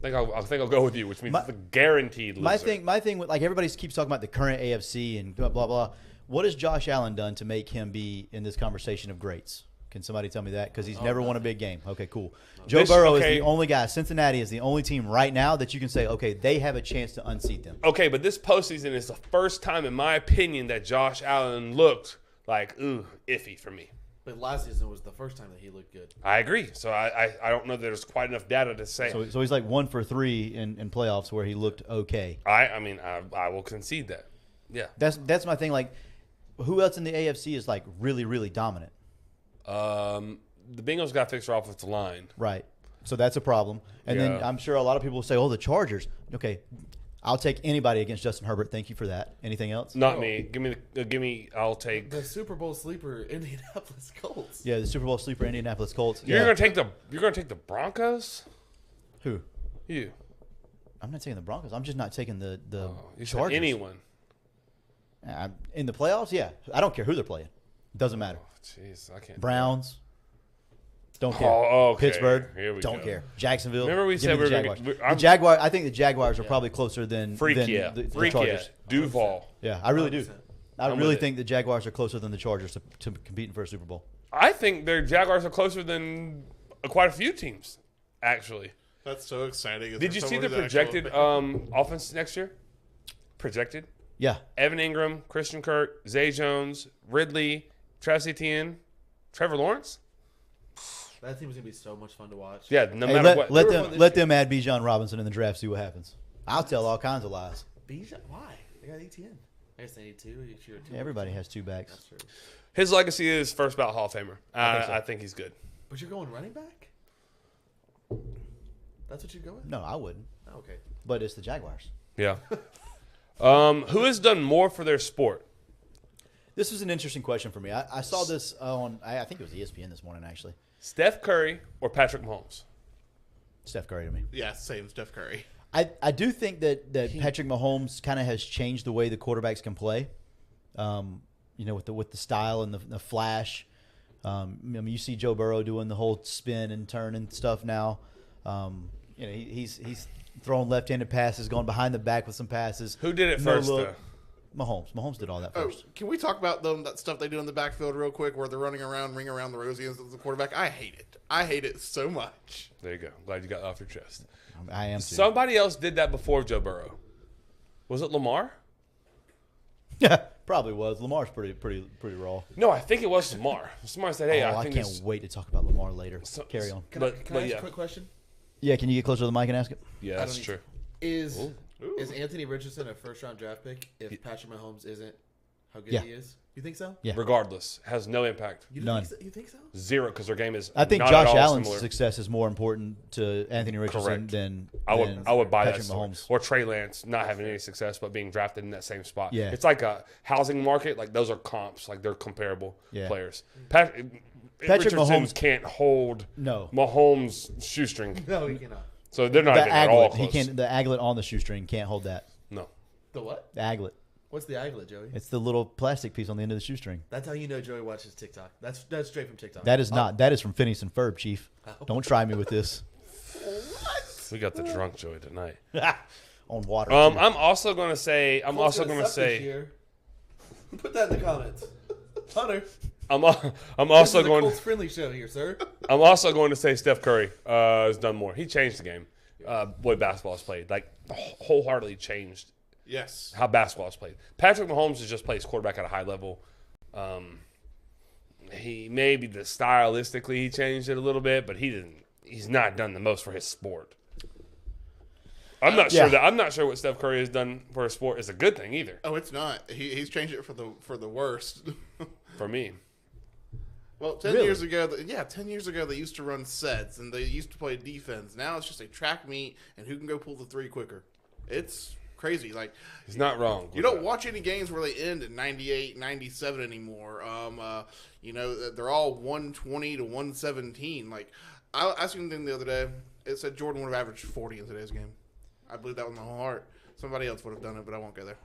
I think I'll go with you, which means My- it's a guaranteed loser. My thing with, like, everybody keeps talking about the current AFC and blah, blah, blah. What has Josh Allen done to make him be in this conversation of greats? Can somebody tell me that? Because he's never won a big game. Okay, cool. Joe Burrow is the only guy. Cincinnati is the only team right now that you can say, okay, they have a chance to unseat them. Okay, but this postseason is the first time, in my opinion, that Josh Allen looked like, iffy for me. But last season was the first time that he looked good. I agree. So I don't know that there's quite enough data to say. So he's like 1 for 3 in playoffs where he looked okay. I will concede that. Yeah. That's my thing. Like, who else in the AFC is like really, really dominant? The Bengals got to fix their offensive line. Right. So that's a problem. And then Yeah. I'm sure a lot of people will say, oh, the Chargers. Okay, I'll take anybody against Justin Herbert. Thank you for that. Anything else? Not me. Give me. I'll take. The Super Bowl sleeper, Indianapolis Colts. Yeah, the Super Bowl sleeper Indianapolis Colts. You're Yeah. gonna take the Broncos. Who? You. I'm not taking the Broncos. I'm just not taking the You said Chargers. anyone. In the playoffs, yeah. I don't care who they're playing. Doesn't matter. Jeez, I can't. Browns. Don't care. Oh, okay. Pittsburgh. Here we don't go. care. Jacksonville. Remember we give said me we the were gonna Jaguars. get- I'm- The Jaguar. I think the Jaguars are probably closer than Freak than yeah. the Freak yeah. Chargers. Duval. Yeah, I really do. 100%. I I'm really with it. think the Jaguars are closer than the Chargers to competing for a Super Bowl. I think their Jaguars are closer than quite a few teams, actually. That's so exciting. Did you see the projected offense next year? Projected? Yeah, Evan Ingram, Christian Kirk, Zay Jones, Ridley, Travis Etienne, Trevor Lawrence? That team is gonna be so much fun to watch. Yeah, no Hey, matter what. let them add Bijan Robinson in the draft. See what happens. I'll tell all kinds of lies. Bijan, why? They got ATN. I guess they need two. Yeah, everybody has two backs. That's true. His legacy is first ballot Hall of Famer. so. I think he's good. But you're going running back? That's what you go with? No, I wouldn't. Oh, okay. But it's the Jaguars. Yeah. Who has done more for their sport? This was an interesting question for me. I saw this on, I think it was ESPN this morning, actually. Steph Curry or Patrick Mahomes? Steph Curry to me. Yeah, same Steph Curry. I do think that Patrick Mahomes kind of has changed the way the quarterbacks can play. With the style and the flash. You see Joe Burrow doing the whole spin and turn and stuff now. He's throwing left-handed passes, going behind the back with some passes. Who did it No first, look. though? Mahomes did all that first. Can we talk about that stuff they do in the backfield real quick where they're running around, ring around the rosy as the quarterback? I hate it. I hate it so much. There you go. Glad you got it off your chest. I am too. Somebody else did that before Joe Burrow. Was it Lamar? Yeah, probably was. Lamar's pretty raw. No, I think it was Lamar. Somebody said, "Hey, I I think can't it's." wait to talk about Lamar later. Carry on. Can I ask yeah. a quick question? Yeah, can you get closer to the mic and ask it? Yeah, that's true. Is Ooh. is Anthony Richardson a first-round draft pick if Patrick Mahomes isn't how good Yeah. he is? You think so? Yeah. Regardless, has no impact. You None. Think so? You think so? Zero, because their game is. I think not Josh at all Allen's similar. success is more important to Anthony Richardson Correct. than I would buy Patrick that story. Mahomes. Or Trey Lance not having any success but being drafted in that same spot. Yeah. It's like a housing market. Like those are comps. Like they're comparable Yeah. players. Patrick Richardson Mahomes can't hold No. Mahomes' shoestring. No, he cannot. So they're not The even at all aglet, he close. can't. The aglet on the shoestring can't hold that. No. The what? The aglet. What's the aglet, Joey? It's the little plastic piece on the end of the shoestring. That's how you know Joey watches TikTok. That's straight from TikTok. That is not. That is from Phineas and Ferb, Chief. Don't try me with this. We got the drunk Joey tonight. On water. I'm too. also going to say. I'm Colts also gonna going to suck this say. year. Put that in the comments. Hunter. I'm This also is a going. Colts friendly show here, sir. I'm also going to say Steph Curry has done more. He changed the game. Way basketball is played. Like wholeheartedly changed Yes. how basketball is played. Patrick Mahomes has just plays quarterback at a high level. He maybe stylistically he changed it a little bit, but he's not done the most for his sport. I'm not sure what Steph Curry has done for his sport is a good thing either. Oh, it's not. He's changed it for the worst. For me. Well, 10 years ago, 10 years ago they used to run sets and they used to play defense. Now it's just a track meet and who can go pull the three quicker. It's crazy. Like He's not wrong. you don't watch any games where they end at 98, 97 anymore. They're all 120 to 117. Like I seen the thing the other day. It said Jordan would have averaged 40 in today's game. I believe that with my whole heart. Somebody else would have done it, but I won't go there.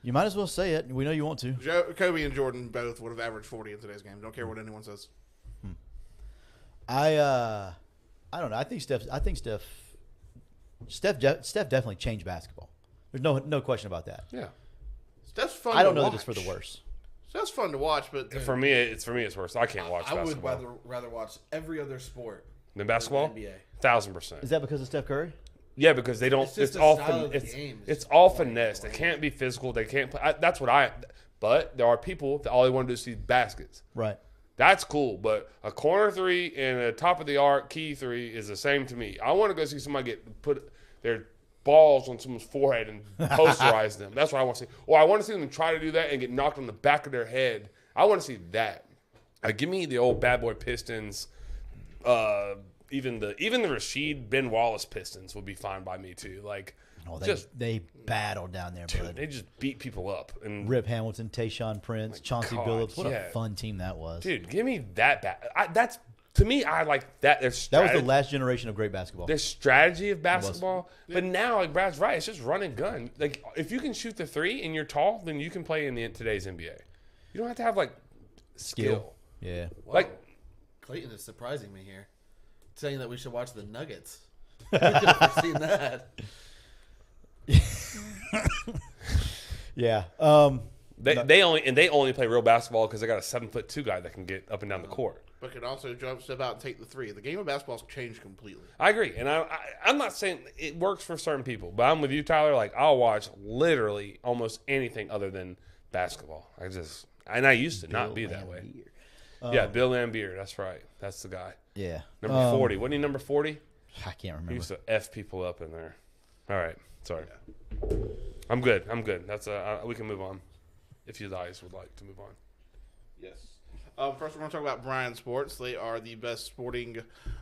You might as well say it. We know you want to. Kobe and Jordan both would have averaged 40 in today's game. Don't care what anyone says. I don't know. I think Steph definitely changed basketball. There's no question about that. Yeah. Steph's fun. I don't to know watch. that it's for the worse. Steph's fun to watch, but For me, it's worse. I can't watch I basketball. would rather watch every other sport Than basketball? than NBA. 1,000%. Is that because of Steph Curry? Yeah, because they don't. It's just It's the all. style of the game is It's just all boring. finesse. They can't be physical. They can't play. That's what I. But there are people that all they want to do is see baskets. Right. That's cool. But a corner three and a top of the arc key three is the same to me. I want to go see somebody put their balls on someone's forehead and posterize them. That's what I want to see. Or I want to see them try to do that and get knocked on the back of their head. I want to see that. Give me the old bad boy Pistons. Even the Rasheed Ben Wallace Pistons would be fine by me too. Like, They battled down there, bud. they just beat people up and Rip Hamilton, Tayshaun Prince, Chauncey God, Billups. What yeah. a fun team that was. dude, give me that back. That's to me. I like that. That was the last generation of great basketball. Their strategy of basketball, but now, like Brad's right, it's just run and gun. Like if you can shoot the three and you're tall, then you can play in today's NBA. You don't have to have like skill. Yeah. Whoa. Like Clayton is surprising me here, saying that we should watch the Nuggets. We could have foreseen that. Yeah. they only play real basketball because they got a 7'2" guy that can get up and down the court. but can also step out and take the three. The game of basketball's changed completely. I agree, and I'm not saying it works for certain people, but I'm with you, Tyler. Like I'll watch literally almost anything other than basketball. I used to not be that way. Yeah, Bill Lambier. That's right. That's the guy. Yeah. Number 40. Wasn't he number 40? I can't He remember. used to F people up in there. All right. Sorry. I'm good. That's we can move on if you guys would like to move on. Yes. First, we're going to talk about Bryan Sports. They are the best sporting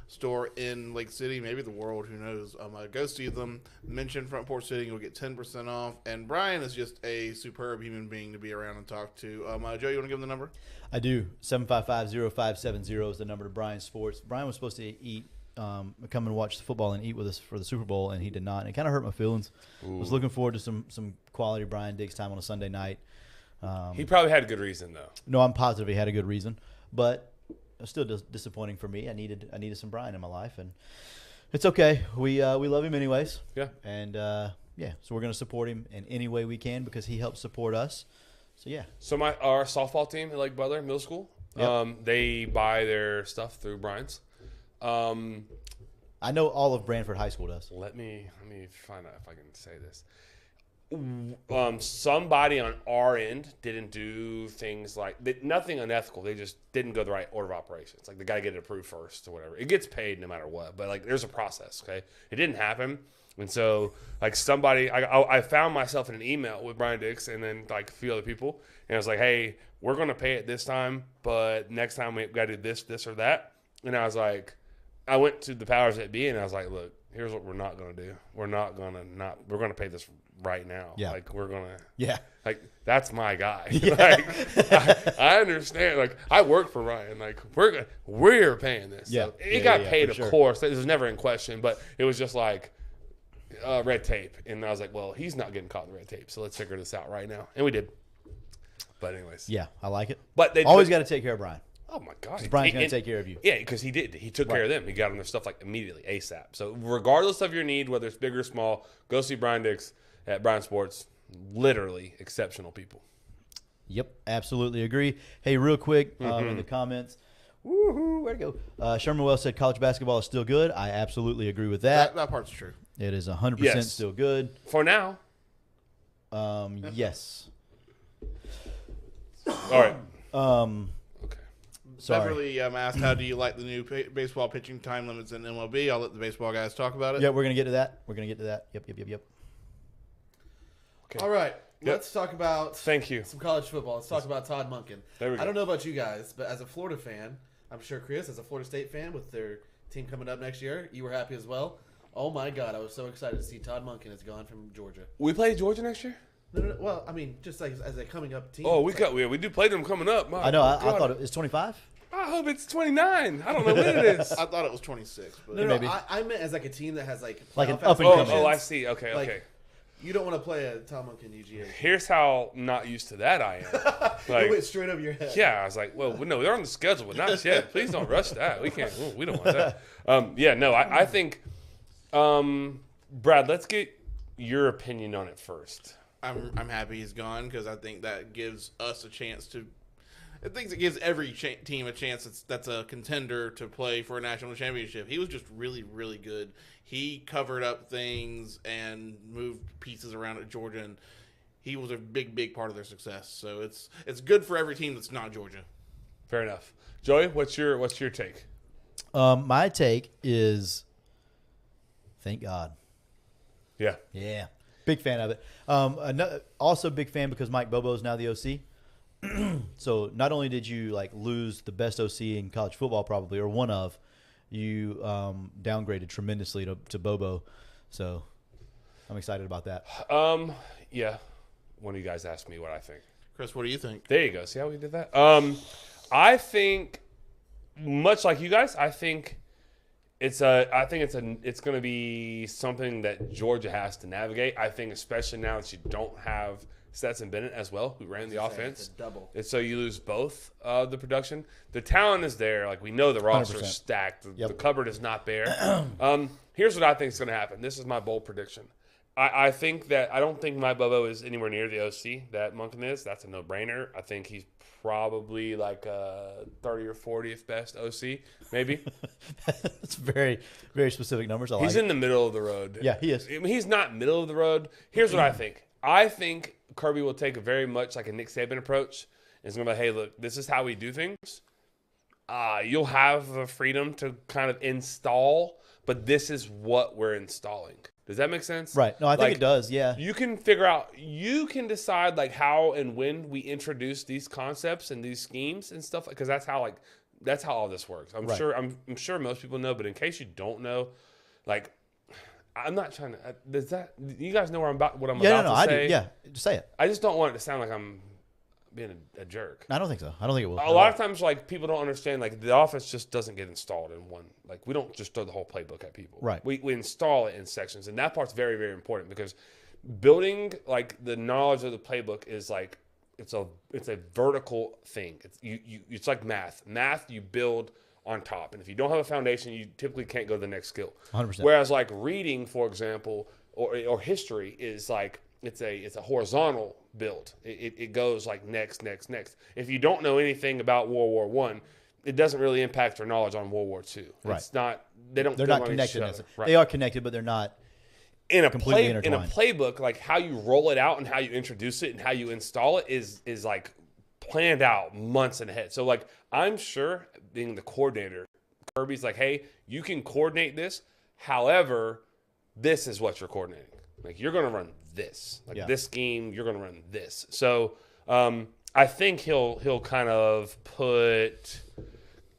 store in Lake City, maybe the world. Who knows? Go see them. Mention Front Porch City. You'll get 10% off. And Bryan is just a superb human being to be around and talk to. Joe, you want to give him the number? I do. 755-0570 is the number to Bryan Sports. Bryan was supposed to eat, come and watch the football and eat with us for the Super Bowl, and he did not. And it kind of hurt my feelings. Ooh. Was looking forward to some quality Bryan Diggs time on a Sunday night. He probably had a good reason though. No, I'm positive he had a good reason, but it was still disappointing for me. I needed some Bryan in my life, and it's okay. We love him anyways. Yeah. And so we're gonna support him in any way we can because he helps support us. So yeah. So our softball team at Lake Butler Middle School, they buy their stuff through Bryan's. I know all of Branford High School does. Let me find out if I can say this. Somebody on our end didn't do things like nothing unethical. They just didn't go the right order of operations. Like they got to get it approved first or whatever. It gets paid no matter what, but like there's a process. Okay, it didn't happen, and so like somebody, I found myself in an email with Bryan Diggs and then like a few other people, and I was like, hey, we're gonna pay it this time, but next time we got to do this or that. And I was like, I went to the powers that be, and I was like, look, here's what we're not gonna do. We're gonna pay this right now. Yeah. Like we're gonna. Yeah. Like that's my guy. Yeah. Like I understand. Like I work for Ryan. Like we're paying this. Yeah. So it got paid, of sure. course. It was never in question, but it was just like red tape. And I was like, well, he's not getting caught in red tape, so let's figure this out right now. And we did. But anyways. Yeah, I like it. But they always got to take care of Bryan. Oh my God! Bryan's going to take care of you. Yeah, because he did. He took care of them. He got them their stuff like immediately, ASAP. So regardless of your need, whether it's big or small, go see Bryan Diggs at Bryan Sports. Literally exceptional people. Yep, absolutely agree. Hey, real quick in the comments, woohoo, where'd it go? Sherman Wells said college basketball is still good. I absolutely agree with that. That part's true. It is 100% Yes. still good. For now. Yes. All right. Okay. Sorry. Beverly asked, how do you like the new baseball pitching time limits in MLB? I'll let the baseball guys talk about it. Yeah, we're going to get to that. Yep. All right, Yep. let's talk about Thank you. some college football. Let's talk about Todd Monken. There we go. I don't know about you guys, but as a Florida fan, I'm sure Chris, as a Florida State fan with their team coming up next year, you were happy as well. Oh my God, I was so excited to see Todd Monken has gone from Georgia. We play Georgia next year? No. Well, I mean, just like as a coming up team. Oh, we do play them coming up. My I know. I God. thought it was 25. I hope it's 29. I don't know when it is. I thought it was 26. But No, Maybe. I meant as like a team that has like Like an playoff up and aspirations. coming. Oh, I see. Okay. Like, you don't want to play a Todd Monken UGA. Here's how not used to that I am. It Like, went straight over your head. yeah, I was like, well, no, they're on the schedule, but not yet. Please don't rush that. We can't. We don't want that. I think, Brad, let's get your opinion on it first. I'm happy he's gone because I think that gives us a chance to. I think it gives every team a chance that's a contender to play for a national championship. He was just really, really good. He covered up things and moved pieces around at Georgia, and he was a big, big part of their success. So it's good for every team that's not Georgia. Fair enough. Joey, what's your take? My take is, thank God. Yeah. Yeah. Big fan of it. Also big fan because Mike Bobo is now the OC. So not only did you like lose the best OC in college football probably, or one of, you downgraded tremendously to Bobo. So I'm excited about that. Yeah. One of you guys asked me what I think. Chris, what do you think? There you go. See how we did that? I think, much like you guys, I think it's going to be something that Georgia has to navigate. I think especially now that you don't have Stetson Bennett as well, who ran the offense. It's a double. And so you lose both the production. The talent is there. Like, we know the roster is 100%. stacked. Yep. The cupboard is not bare. Here's what I think is going to happen. This is my bold prediction. I don't think my Bobo is anywhere near the OC that Monken is. That's a no-brainer. I think he's probably like a 30 or 40th best OC, maybe. That's very, very specific numbers. He's in the middle of the road. Yeah, he is. I mean, he's not middle of the road. Here's what I think. I think Kirby will take a very much like a Nick Saban approach. It's going to be, hey, look, this is how we do things. you'll have the freedom to kind of install, but this is what we're installing. Does that make sense? Right. No, I think Like, it does. Yeah. You can figure out, you can decide like how and when we introduce these concepts and these schemes and stuff, because that's how all this works. I'm Right. sure most people know, but in case you don't know, like, I'm not trying to. You guys know what I'm about to I say? do. Yeah. Just say it. I just don't want it to sound like I'm being a jerk. I don't think so. I don't think it will. A lot of times, like, people don't understand, like, the offense just doesn't get installed in one. Like, we don't just throw the whole playbook at people. Right. We install it in sections, and that part's very, very important because building, like, the knowledge of the playbook is, like, it's a vertical thing. It's like math. Math, you build on top. And if you don't have a foundation, you typically can't go to the next skill. 100%. Whereas, like, reading, for example, or history is, like, it's a horizontal build. It goes like next. If you don't know anything about World War I, it doesn't really impact your knowledge on World War II. Right. It's not. They're not on each connected. other. Right. They are connected, but they're not. In a completely in a intertwined. playbook, like how you roll it out and how you introduce it and how you install it is like planned out months ahead. So like I'm sure being the coordinator, Kirby's like, hey, you can coordinate this. However, this is what you're coordinating. Like you're going to run this, like this scheme. You're going to run this. So I think he'll kind of put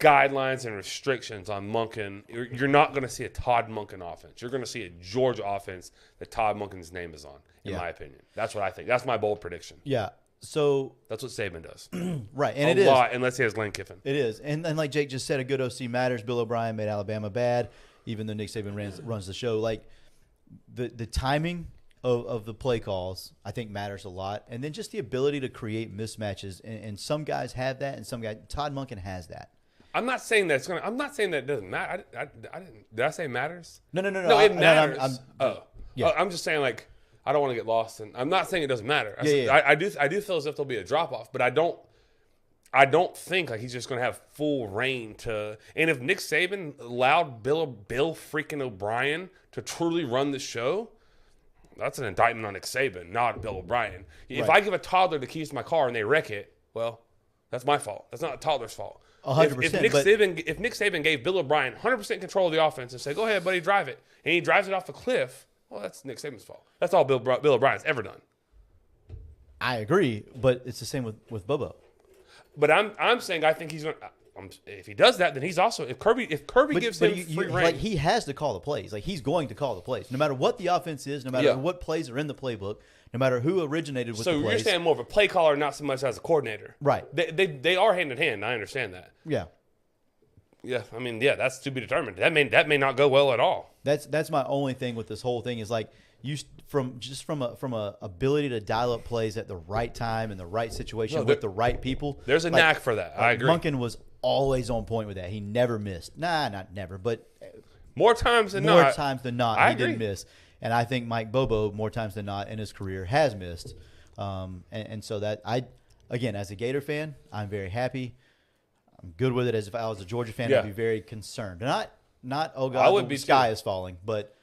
guidelines and restrictions on Monken. You're not going to see a Todd Monken offense. You're going to see a Georgia offense that Todd Monken's name is on, in my opinion. That's what I think. That's my bold prediction. Yeah. So That's what Saban does. right, and a lot, unless he has Lane Kiffin. It is, and like Jake just said, a good OC matters. Bill O'Brien made Alabama bad, even though Nick Saban runs the show. Like the timing of the play calls, I think matters a lot, and then just the ability to create mismatches. And some guys have that, and some guys. Todd Monken has that. I'm not saying that I'm not saying that it doesn't matter. I didn't. Did I say matters? No. No, it matters. Yeah. I'm just saying like I don't want to get lost, and I'm not saying it doesn't matter. Yeah. I do feel as if there'll be a drop off, but I don't think like he's just going to have full reign to. And if Nick Saban allowed Bill freaking O'Brien to truly run the show, that's an indictment on Nick Saban, not Bill O'Brien. If I give a toddler the keys to my car and they wreck it, well, that's my fault. That's not a toddler's fault. 100%. If Nick Saban gave Bill O'Brien 100% control of the offense and said, "Go ahead, buddy, drive it," and he drives it off a cliff, well, that's Nick Saban's fault. That's all Bill O'Brien's ever done. I agree, but it's the same with Bobo. But I'm saying I think he's going. If he does that, then he's also if Kirby gives him free reign. Like he has to call the plays. Like he's going to call the plays, no matter what the offense is, no matter what plays are in the playbook, no matter who originated with the plays. So you're saying more of a play caller, not so much as a coordinator, right? They are hand in hand. I understand that. Yeah. Yeah, I mean, that's to be determined. That may not go well at all. That's my only thing with this whole thing is like from a ability to dial up plays at the right time in the right situation with the right people. There's a knack for that. I agree. Monken was always on point with that. He never missed. Not never, but more times than not, he didn't miss. And I think Mike Bobo more times than not in his career has missed. And so that again as a Gator fan, I'm very happy. I'm good with it. As if I was a Georgia fan, I'd be very concerned. Not oh god, the sky is falling, but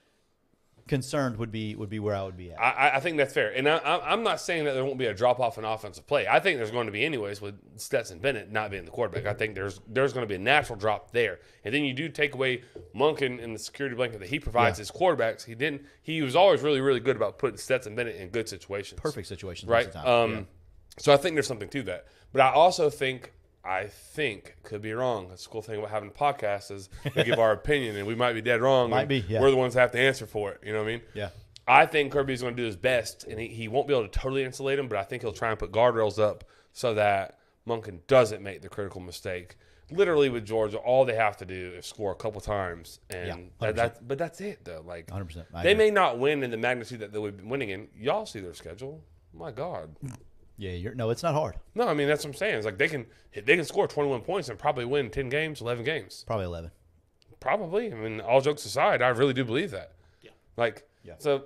concerned would be where I would be at. I think that's fair, and I'm not saying that there won't be a drop off in offensive play. I think there's going to be anyways with Stetson Bennett not being the quarterback. I think there's going to be a natural drop there, and then you do take away Monken and the security blanket that he provides his quarterbacks. He was always really really good about putting Stetson Bennett in good situations, perfect situations, right? Most of the time. So I think there's something to that, but I also think. Could be wrong. That's the cool thing about having a podcast is we give our opinion, and we might be dead wrong. Might be, yeah. We're the ones that have to answer for it. You know what I mean? Yeah. I think Kirby's going to do his best, and he won't be able to totally insulate him, but I think he'll try and put guardrails up so that Monken doesn't make the critical mistake. Literally with Georgia, all they have to do is score a couple times, and but that's it though. Like 100%. They may not win in the magnitude that they've been winning in. Y'all see their schedule? My God. Yeah, no, it's not hard. No, I mean that's what I'm saying. It's like they can score 21 points and probably win 10 games, 11 games. Probably 11. Probably. I mean, all jokes aside, I really do believe that. Yeah. So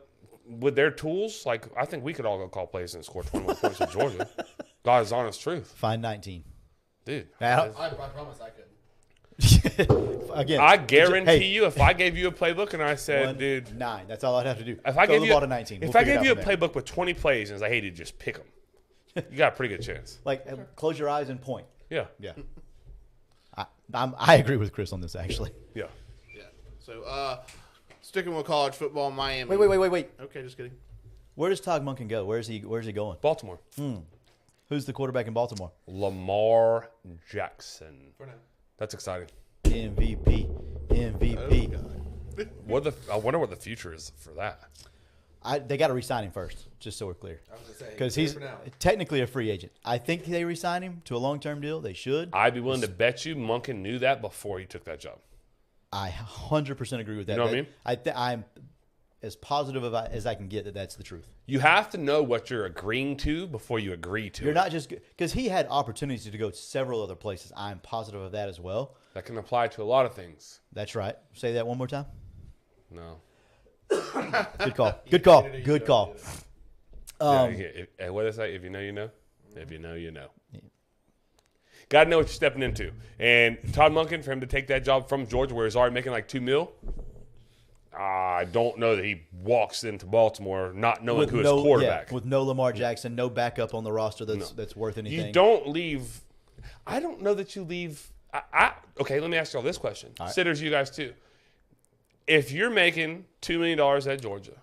with their tools, like I think we could all go call plays and score 21 points in Georgia. God's honest truth. Find 19. Dude. I promise I couldn't. Again, I guarantee you, if I gave you a playbook and I said, dude, 9. That's all I'd have to do. If I gave you ball to 19, if I gave you a playbook with 20 plays and I hey, dude, just pick them. You got a pretty good chance. Like, close your eyes and point. Yeah. Yeah. I agree with Chris on this, actually. Yeah. Yeah. So, sticking with college football, Miami. Wait. Okay, just kidding. Where does Todd Monken go? Where's he going? Baltimore. Who's the quarterback in Baltimore? Lamar Jackson. For now. That's exciting. MVP. I wonder what the future is for that. They got to re-sign him first, just so we're clear. I was going to say. Because he's technically a free agent. I think they re-sign him to a long-term deal. They should. I'd be willing to bet you Monken knew that before he took that job. I 100% agree with that. You know what I mean? I'm as positive as I can get that that's the truth. You have to know what you're agreeing to before you agree to You're it. not just because he had opportunities to go to several other places. I'm positive of that as well. That can apply to a lot of things. That's right. Say that one more time. No. Good call. Good call. Good call. What did I say? If you know, you know. If you know, you know. Got to know what you're stepping into. And Todd Monken, for him to take that job from Georgia, where he's already making like $2 million, I don't know that he walks into Baltimore not knowing who his quarterback. With no Lamar Jackson, no backup on the roster that's worth anything. You don't leave. I don't know that you leave. Okay, let me ask you all this question. All right. Sitters, you guys too. If you're making $2 million at Georgia,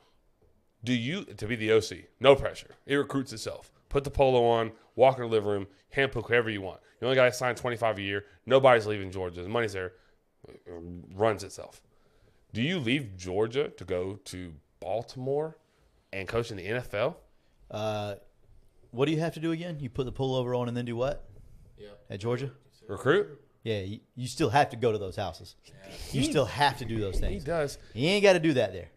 do you, to be the OC, no pressure. It recruits itself. Put the polo on, walk in the living room, hand pick whoever you want. You only got to sign $25 a year. Nobody's leaving Georgia. The money's there. It runs itself. Do you leave Georgia to go to Baltimore and coach in the NFL? What do you have to do again? You put the pullover on and then do what? Yeah. At Georgia? Recruit? Yeah, you still have to go to those houses. You still have to do those He things. does. He ain't got to do that there.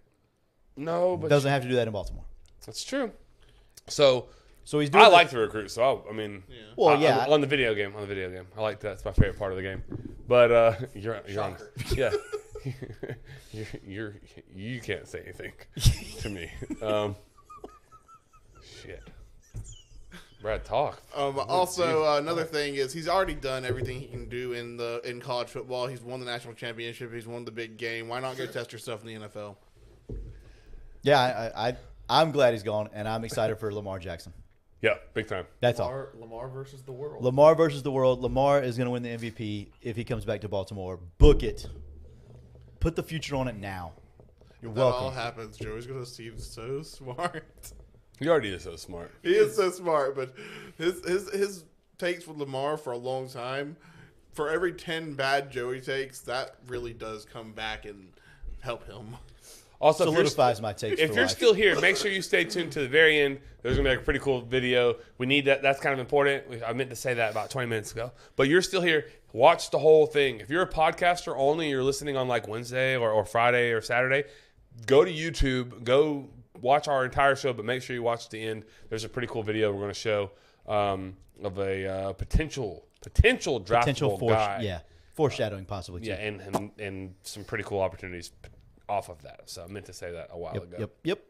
No, but Doesn't have to do that in Baltimore. that's true. So he's doing I like to recruit. So I mean, Well, yeah. on the video game. I like that. It's my favorite part of the game. But you're on. Yeah. You can't say anything to me. Shit. Brad, talk. Also, another thing is he's already done everything he can do in college football. He's won the national championship. He's won the big game. Why not go test yourself in the NFL? Yeah, I'm glad he's gone, and I'm excited for Lamar Jackson. Yeah, big time. That's all. Lamar versus the world. Lamar versus the world. Lamar is going to win the MVP if he comes back to Baltimore. Book it. Put the future on it now. You're welcome. That all happens. Joey's going to seem so smart. He already is so smart. He is so smart, but his takes with Lamar for a long time, for every 10 bad Joey takes, that really does come back and help him. Also, Solidifies my takes if for you're life. still here, make sure you stay tuned to the very end. There's going to be a pretty cool video. We need that. That's kind of important. I meant to say that about 20 minutes ago. But you're still here. Watch the whole thing. If you're a podcaster only, you're listening on like Wednesday or Friday or Saturday, go to YouTube. Go watch our entire show, but make sure you watch the end. There's a pretty cool video we're going to show of a potential draftable guy. Yeah, foreshadowing possibly too. Yeah, and some pretty cool opportunities off of that. So I meant to say that a while ago. Yep.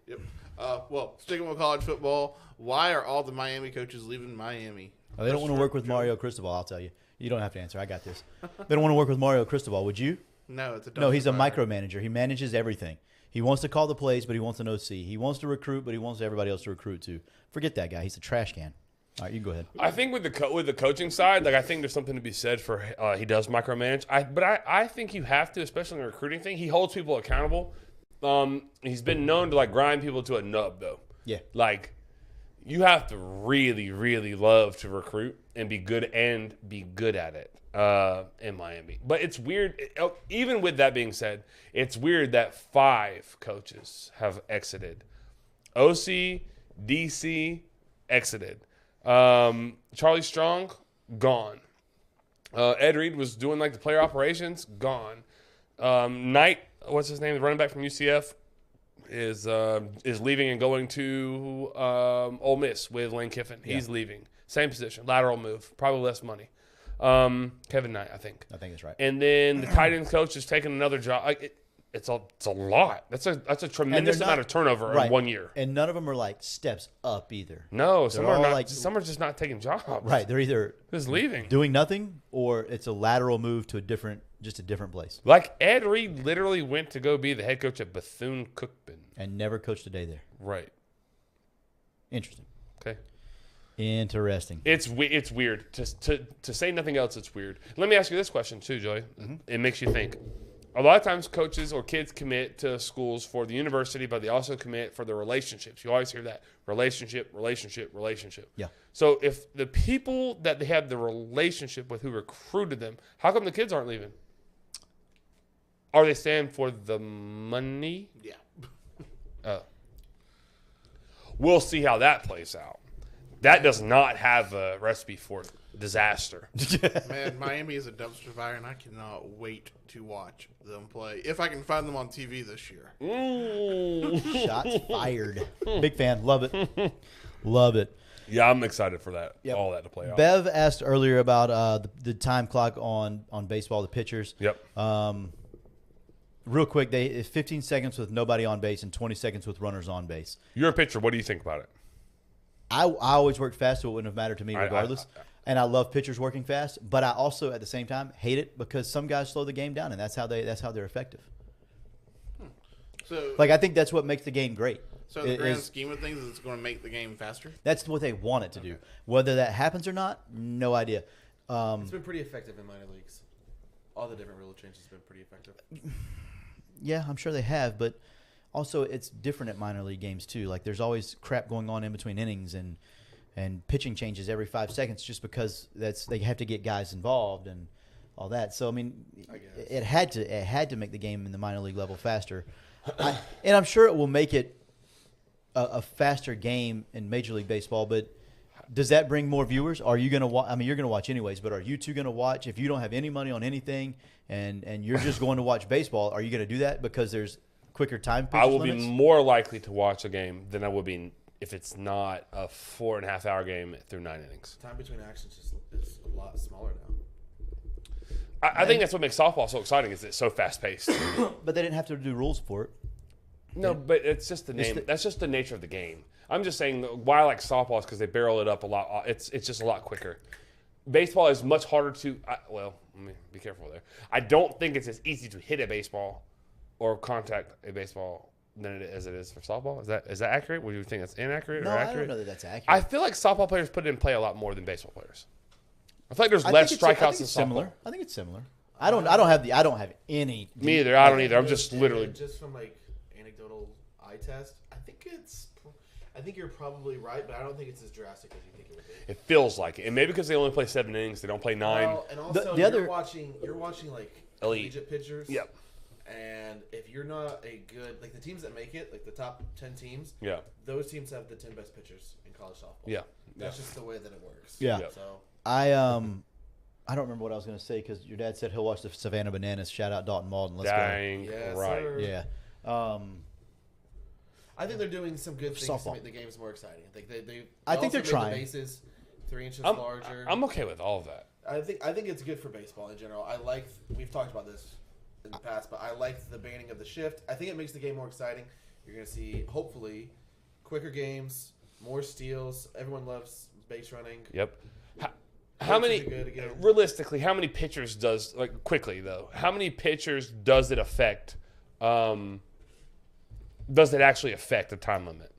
Well, sticking with college football, why are all the Miami coaches leaving Miami? They don't want to work with Mario Cristobal, I'll tell you. You don't have to answer. I got this. They don't want to work with Mario Cristobal. Would you? No, it's a No, he's a fire. micromanager. He manages everything. He wants to call the plays, but he wants an OC. He wants to recruit, but he wants everybody else to recruit too. Forget that guy. He's a trash can. All right, you go ahead. I think with the coaching side, like I think there's something to be said for he does micromanage. But I think you have to, especially in the recruiting thing. He holds people accountable. He's been known to like grind people to a nub though. Yeah. Like you have to really, really love to recruit and be good at it in Miami. But it's weird. Even with that being said, it's weird that 5 coaches have exited. OC, DC, exited. Charlie Strong, gone. Ed Reed was doing like the player operations, gone. Knight, what's his name? The running back from UCF is leaving and going to Ole Miss with Lane Kiffin. He's leaving. Same position, lateral move, probably less money. Kevin Knight, I think. I think that's right. And then the tight end coach is taking another job. Like it's a lot. That's a tremendous amount of turnover in 1 year. And none of them are like steps up either. No, some are all not. like- Some are just not taking jobs. Right. They're either Just leaving. doing nothing or it's a lateral move to a different place. Like Ed Reed literally went to go be the head coach at Bethune-Cookman. And never coached a day there. Right. Interesting. Okay. Interesting. It's weird. To say nothing else, it's weird. Let me ask you this question too, Joey. It makes you think. A lot of times coaches or kids commit to schools for the university, but they also commit for the relationships. You always hear that. Relationship. Yeah. So if the people that they have the relationship with who recruited them, how come the kids aren't leaving? Are they staying for the money? Yeah. We'll see how that plays out. That does not have a recipe for disaster. Man, Miami is a dumpster fire, and I cannot wait to watch them play. If I can find them on TV this year. Shots fired. Big fan. Love it. Love it. Yeah, I'm excited for that. Yep. All that to play out. Bev asked earlier about the time clock on baseball, the pitchers. Yep. Real quick, it's 15 seconds with nobody on base and 20 seconds with runners on base. You're a pitcher. What do you think about it? I always worked fast, so it wouldn't have mattered to me regardless. And I love pitchers working fast, but I also at the same time hate it because some guys slow the game down, and that's how they're effective. So, Like I think that's what makes the game great. so in the grand scheme of things, it's going to make the game faster. That's what they want it to do. Whether that happens or not, no idea. It's been pretty effective in minor leagues. All the different rule changes have been pretty effective. Yeah, I'm sure they have, but also it's different at minor league games too. Like there's always crap going on in between innings and pitching changes every 5 seconds just because they have to get guys involved and all that. So I mean, it had to make the game in the minor league level faster, and I'm sure it will make it a faster game in Major League Baseball. But does that bring more viewers? Are you going to watch? I mean, you're going to watch anyways, but are you two going to watch if you don't have any money on anything and you're just going to watch baseball? Are you going to do that because there's quicker time? I will limits? be more likely to watch a game than I would be if it's not a 4.5 hour game through 9 innings. Time between actions is a lot smaller now. I think that's what makes softball so exciting is it's so fast paced. But they didn't have to do rules for it. No, but it's just the name. That's just the nature of the game. I'm just saying why I like softball is because they barrel it up a lot. It's just a lot quicker. Baseball is much harder to. Well, let me be careful there. I don't think it's as easy to hit a baseball or contact a baseball than as it is for softball. Is that accurate? Would you think that's inaccurate No, or I accurate? don't know that that's accurate. I feel like softball players put it in play a lot more than baseball players. I feel like there's less strikeouts in softball. Similar. I think it's similar. I don't have any. Me either. I don't either. I'm just literally. Just from like anecdotal eye test, I think you're probably right, but I don't think it's as drastic as you think it would be. It feels like it, and maybe because they only play 7 innings, they don't play 9. Well, and also you're watching like Elite collegiate pitchers. Yep. And if you're not a good like the teams that make it, like the top 10 teams, Yeah. those teams have the 10 best pitchers in college softball. Yeah. That's just the way that it works. Yeah. Yep. So I don't remember what I was going to say because your dad said he'll watch the Savannah Bananas. Shout out Dalton Malden. Let's Dang Yes, right. sir. go. Yeah. I think they're doing some good things Softball. to make the games more exciting. I think they I think also they're made trying. the bases 3 inches larger. I'm okay with all of that. I think it's good for baseball in general. We've talked about this in the past, but I like the banning of the shift. I think it makes the game more exciting. You're going to see hopefully quicker games, more steals. Everyone loves base running. Yep. How many? Good again. Realistically, how many pitchers does quickly though? How many pitchers does it affect? Does it actually affect the time limit?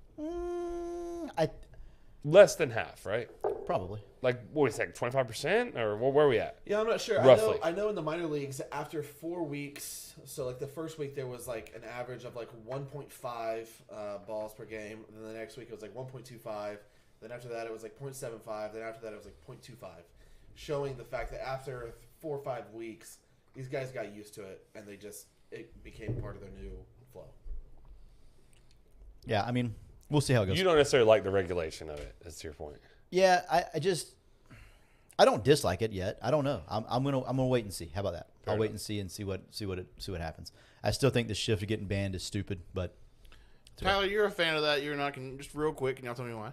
Less than half, right? Probably. Like what is that? 25% or where are we at? Yeah, I'm not sure. Roughly. I know in the minor leagues after 4 weeks, so like the first week there was like an average of like 1.5 balls per game, and then the next week it was like 1.25. Then after that it was like 0.75. Then after that it was like 0.25, showing the fact that after 4 or 5 weeks, these guys got used to it, and it became part of their new flow. Yeah, I mean, we'll see how it goes. You don't necessarily like the regulation of it. That's your point. Yeah, I don't dislike it yet. I don't know. I'm gonna wait and see. How about that? I'll wait and see what happens. I still think the shift of getting banned is stupid, but Tyler, you're a fan of that. You're not just real quick. Can y'all tell me why?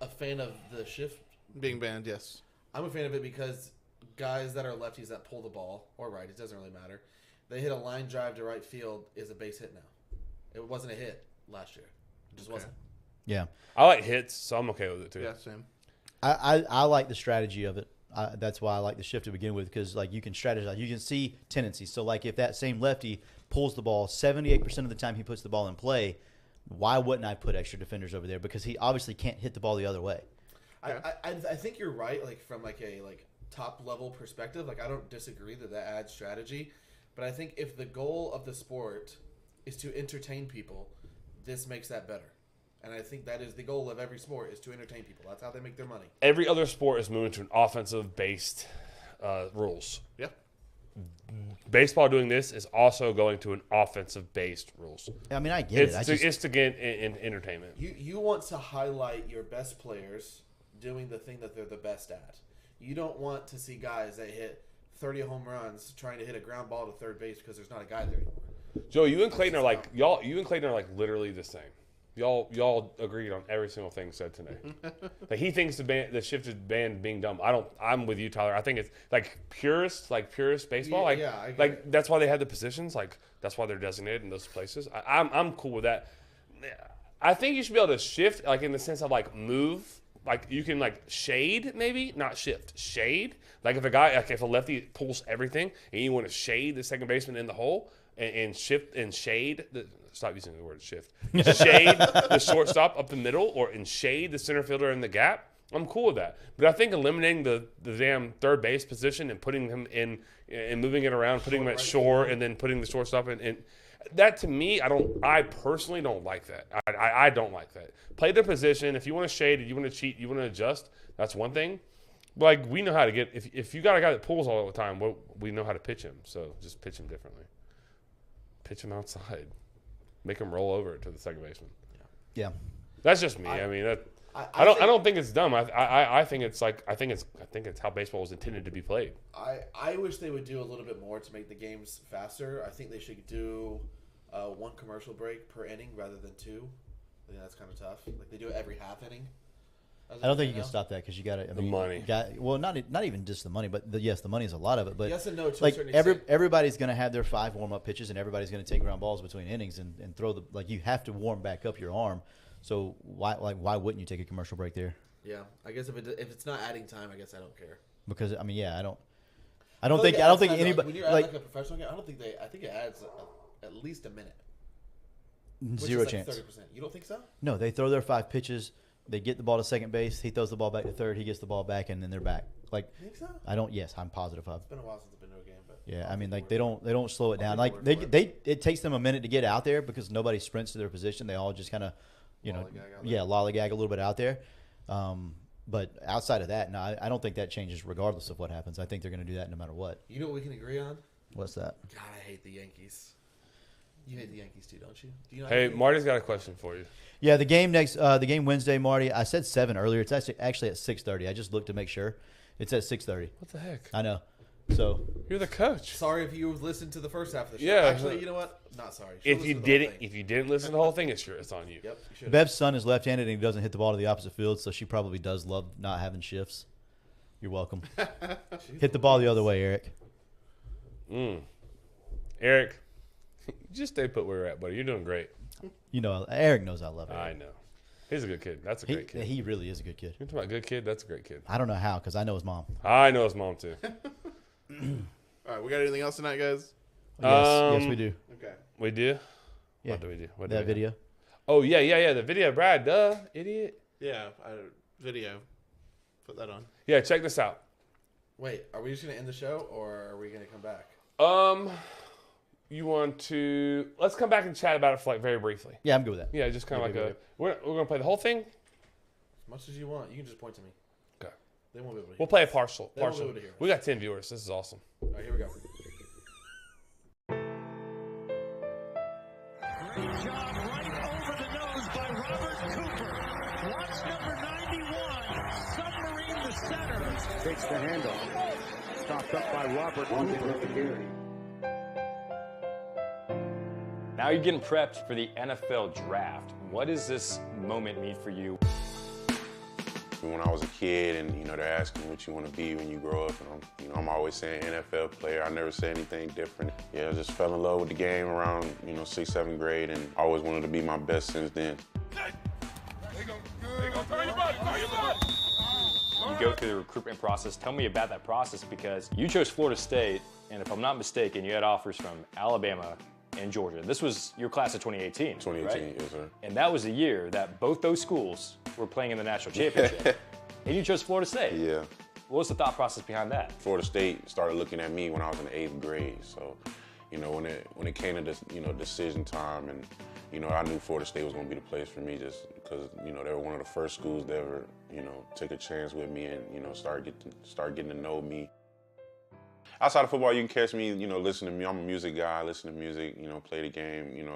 A fan of the shift? Being banned, yes. I'm a fan of it because guys that are lefties that pull the ball, or right, it doesn't really matter. They hit a line drive to right field is a base hit now. It wasn't a hit last year. It just wasn't. yeah. I like hits, so I'm okay with it too. Yeah, same. I like the strategy of it. That's why I like the shift to begin with because like you can strategize. You can see tendencies. So like if that same lefty pulls the ball 78% of the time he puts the ball in play, why wouldn't I put extra defenders over there? Because he obviously can't hit the ball the other way. I think you're right. Like from like a top level perspective, like I don't disagree that adds strategy, but I think if the goal of the sport is to entertain people, this makes that better. And I think that is the goal of every sport, is to entertain people. That's how they make their money. Every other sport is moving to an offensive-based rules. Yep. Baseball doing this is also going to an offensive-based rules. I mean, I get it. It's to get in entertainment. You want to highlight your best players doing the thing that they're the best at. You don't want to see guys that hit 30 home runs trying to hit a ground ball to third base because there's not a guy there anymore. Joe, you and Clayton are like literally the same. Y'all agreed on every single thing said today. Like he thinks the shifted band being dumb. I'm with you, Tyler. I think it's like purist baseball. That's why they have the positions. Like that's why they're designated in those places. I'm cool with that. I think you should be able to shift, like in the sense of like move. Like you can like shade, maybe not shift, shade. Like if a lefty pulls everything and you want to shade the second baseman in the hole and shift and shade stop using the word shift. Shade the shortstop up the middle, or in shade the center fielder in the gap. I'm cool with that. But I think eliminating the damn third base position and putting him in and moving it around, putting him at short, and then putting the shortstop in that, to me, I personally don't like that. I don't like that. Play the position. If you want to shade, you want to cheat, you want to adjust, that's one thing. Like, we know how to get – if you got a guy that pulls all the time, we know how to pitch him. So just pitch him differently. Pitch him outside. Make him roll over to the second baseman. Yeah. That's just me. I mean, I don't think it's dumb. I think it's how baseball was intended to be played. I wish they would do a little bit more to make the games faster. I think they should do one commercial break per inning rather than two. I think that's kind of tough. Like they do it every half inning. I don't think you can stop that because you got to. The money. Not even just the money, but yes, the money is a lot of it. But yes and no to like a certain extent. everybody's going to have their 5 warm-up pitches, and everybody's going to take ground balls between innings and throw the like. You have to warm back up your arm. So why wouldn't you take a commercial break there? Yeah, I guess if it's not adding time, I guess I don't care. Because I mean, yeah, I don't think anybody when you're at like a professional game, I think it adds at least a minute. Zero chance. 30%. You don't think so? No, they throw their 5 pitches. They get the ball to second base. He throws the ball back to third. He gets the ball back, and then they're back. Like, you think so? I don't. Yes, I'm positive of. It's been a while since I've been to a game, but yeah, I mean, like they don't slow it down. Like it takes them a minute to get out there because nobody sprints to their position. They all just kind of, lollygag a little bit out there. But outside of that, no, I don't think that changes regardless of what happens. I think they're going to do that no matter what. You know what we can agree on? What's that? God, I hate the Yankees. You hate the Yankees too, don't you? Do you know Hey, Marty's got a question for you. Yeah, the game Wednesday, Marty. I said 7 earlier. It's actually at 6:30. I just looked to make sure. It's at 6:30. What the heck? I know. So you're the coach. Sorry if you listened to the first half of the show. Yeah. Actually, you know what? Not sorry. If you didn't listen to the whole thing, it's on you. Yep. You Bev's son is left-handed and he doesn't hit the ball to the opposite field, so she probably does love not having shifts. You're welcome. Hit the ball the other way, Eric. Eric, just stay put where you're at, buddy. You're doing great. You know, Eric knows I love Eric. I know. He's a good kid. That's a great kid. He really is a good kid. You're talking about a good kid? That's a great kid. I don't know how because I know his mom. I know his mom, too. All right, we got anything else tonight, guys? Yes, we do. Okay. We do? Yeah. What do we do? That video. Oh, yeah. The video, Brad. Duh, idiot. Yeah, video. Put that on. Yeah, check this out. Wait, are we just going to end the show or are we going to come back? You want to... Let's come back and chat about it for like very briefly. Yeah, I'm good with that. Yeah, just kind of like We're going to play the whole thing? As much as you want. You can just point to me. Okay. They won't be able to hear. We'll play a partial. They won't be able to hear us. We got 10 viewers. This is awesome. All right, here we go. Great job right over the nose by Robert Cooper. Watch number 91, submarine the center. Takes the handoff. Stopped up by Robert Cooper. Now you're getting prepped for the NFL draft. What does this moment mean for you? When I was a kid and, they're asking what you want to be when you grow up, and I'm always saying NFL player. I never say anything different. Yeah, I just fell in love with the game around, 6th, 7th grade, and I always wanted to be my best since then. You go through the recruitment process. Tell me about that process because you chose Florida State, and if I'm not mistaken, you had offers from Alabama and Georgia. This was your class of 2018. 2018, right? yes, sir. And that was the year that both those schools were playing in the national championship. And you chose Florida State. Yeah. What was the thought process behind that? Florida State started looking at me when I was in the 8th grade. So, when it came to this, decision time, and I knew Florida State was going to be the place for me, just because they were one of the first schools that ever took a chance with me and start getting to know me. Outside of football, you can catch me listen to me. I'm a music guy. I listen to music. Play the game.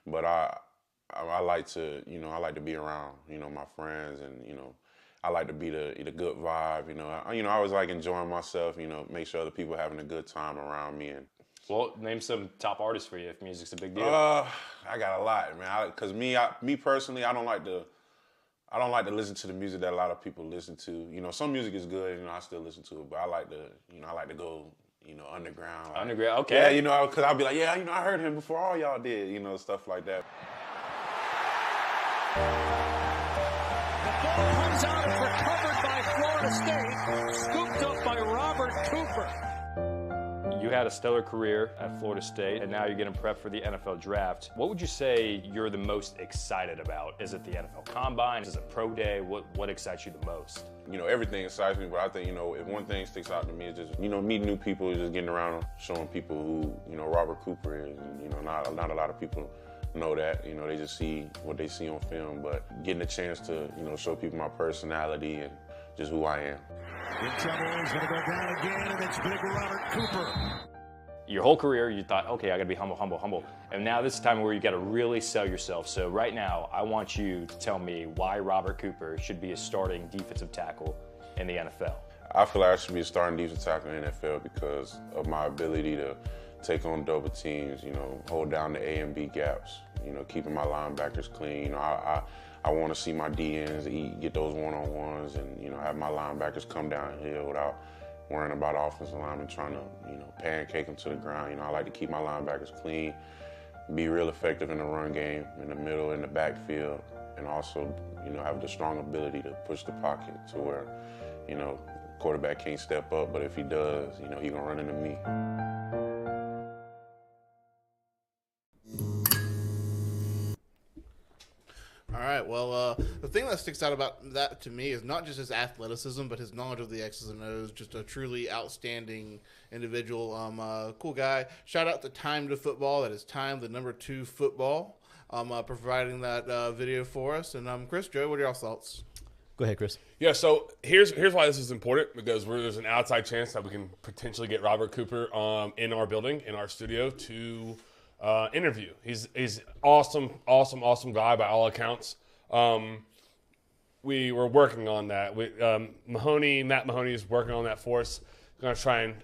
But I like to I like to be around my friends, and I like to be the good vibe. I always like enjoying myself. Make sure other people are having a good time around me. And Well, name some top artists for you if music's a big deal. I got a lot, man. Because me personally, I don't like to listen to the music that a lot of people listen to. Some music is good, I still listen to it, but I like to go, underground. Underground, okay. Yeah, because I'll be like, yeah, I heard him before all y'all did, stuff like that. The ball comes out, it's recovered by Florida State, scooped up by Robert Cooper. You had a stellar career at Florida State, and now you're getting prepped for the NFL draft. What would you say you're the most excited about? Is it the NFL Combine? Is it Pro Day? What excites you the most? Everything excites me, but I think, if one thing sticks out to me is just, meeting new people, just getting around, showing people who, Robert Cooper is. And, not a lot of people know that. They just see what they see on film, but getting a chance to, show people my personality and just who I am. In trouble, he's going to go down again, and it's big Robert Cooper. Your whole career, you thought, okay, I got to be humble. And now this is the time where you got to really sell yourself. So right now, I want you to tell me why Robert Cooper should be a starting defensive tackle in the NFL. I feel like I should be a starting defensive tackle in the NFL because of my ability to take on double teams, hold down the A and B gaps, keeping my linebackers clean. I want to see my DNs get those one-on-ones and, have my linebackers come downhill without worrying about offensive linemen trying to, pancake them to the ground. I like to keep my linebackers clean, be real effective in the run game, in the middle, in the backfield, and also, have the strong ability to push the pocket to where, quarterback can't step up, but if he does, he gonna run into me. All right. Well, the thing that sticks out about that to me is not just his athleticism, but his knowledge of the X's and O's. Just a truly outstanding individual. Cool guy. Shout out to Time to Football. That is Time, the number 2 football, providing that video for us. And Chris, Joe, what are your thoughts? Go ahead, Chris. Yeah, so here's why this is important, because there's an outside chance that we can potentially get Robert Cooper in our building, in our studio, to interview. He's awesome guy by all accounts. We were working on that. Matt Mahoney is working on that for us. Going to try and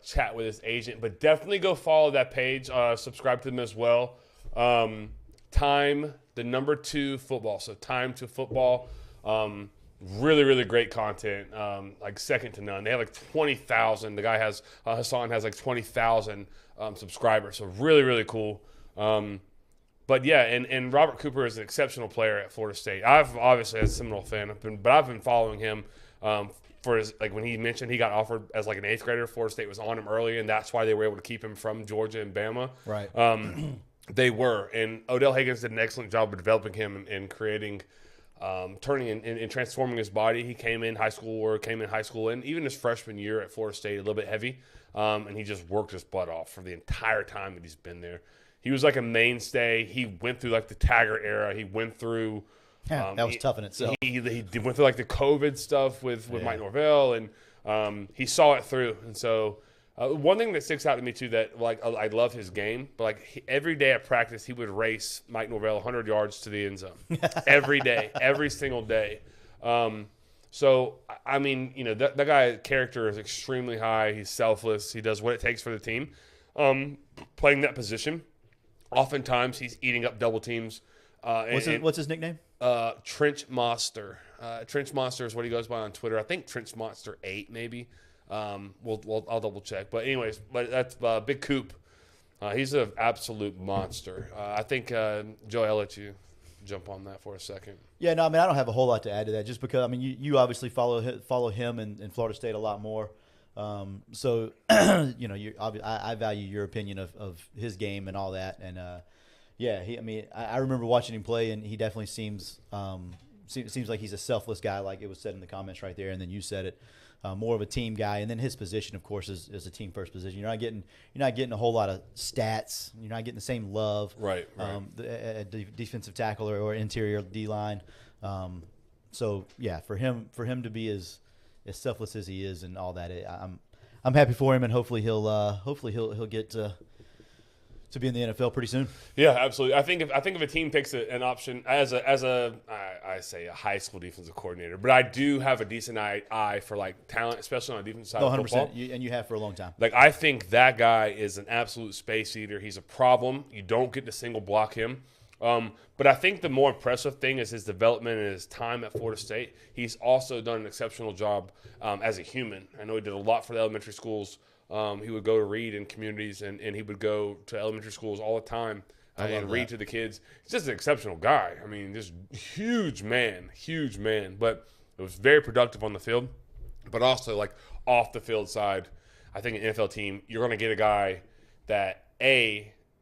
chat with his agent, but definitely go follow that page. Subscribe to them as well. Time, the number 2 football. So Time to Football. Really great content. Like second to none. They have like 20,000. The guy has Hassan has like 20,000 subscribers. So really cool. But yeah, and Robert Cooper is an exceptional player at Florida State. I've obviously as a Seminole fan, but I've been following him for his, like when he mentioned he got offered as like an 8th grader. Florida State was on him early, and that's why they were able to keep him from Georgia and Bama. Right. They were, and Odell Higgins did an excellent job of developing him and creating. Turning and transforming his body. He came in high school, and even his freshman year at Florida State, a little bit heavy, and he just worked his butt off for the entire time that he's been there. He was like a mainstay. He went through like the Taggart era. He went through. That was tough in itself. He went through like the COVID stuff with Mike Norvell, and he saw it through. And so one thing that sticks out to me too, that like I love his game, but like every day at practice he would race Mike Norvell 100 yards to the end zone every day, every single day. So I mean, that guy's character is extremely high. He's selfless. He does what it takes for the team. Playing that position, oftentimes he's eating up double teams. What's his nickname? Trench Monster. Trench Monster is what he goes by on Twitter. I think Trench Monster 8 maybe. I'll double check. But anyways, that's Big Coop. He's an absolute monster. I think Joe, I'll let you jump on that for a second. Yeah, no, I mean I don't have a whole lot to add to that, just because I mean you obviously follow him in Florida State a lot more. So, you know, I value your opinion of his game and all that. And, yeah, I remember watching him play, and he definitely seems like he's a selfless guy, like it was said in the comments right there, and then you said it. More of a team guy, and then his position, of course, is a team first position. You're not getting a whole lot of stats. You're not getting the same love. Right. Defensive tackle or interior D line. So yeah, for him to be as selfless as he is and all that, I'm happy for him, and hopefully he'll get to be in the NFL pretty soon. Yeah, absolutely. I think if a team picks an option as a high school defensive coordinator, but I do have a decent eye for like talent, especially on the defensive side of football. 100%, and you have for a long time. Like, I think that guy is an absolute space eater. He's a problem. You don't get to single block him. But I think the more impressive thing is his development and his time at Florida State. He's also done an exceptional job as a human. I know he did a lot for the elementary schools. He would go to read in communities, and he would go to elementary schools all the time and read to the kids. He's just an exceptional guy. I mean, just huge man. But it was very productive on the field, but also like off the field side. I think an NFL team, you're going to get a guy that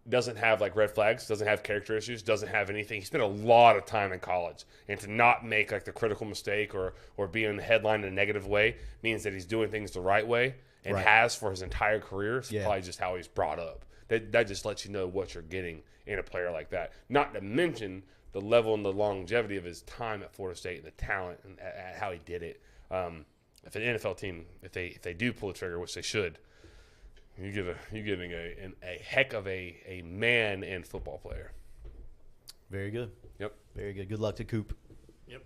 doesn't have like red flags, doesn't have character issues, doesn't have anything. He spent a lot of time in college, and to not make like the critical mistake or be in the headline in a negative way means that he's doing things the right way. And has for his entire career. It's probably just how he's brought up. That just lets you know what you're getting in a player like that. Not to mention the level and the longevity of his time at Florida State and the talent and how he did it. If an NFL team, if they do pull the trigger, which they should, you're getting a heck of a man and football player. Very good. Yep. Very good. Good luck to Coop. Yep.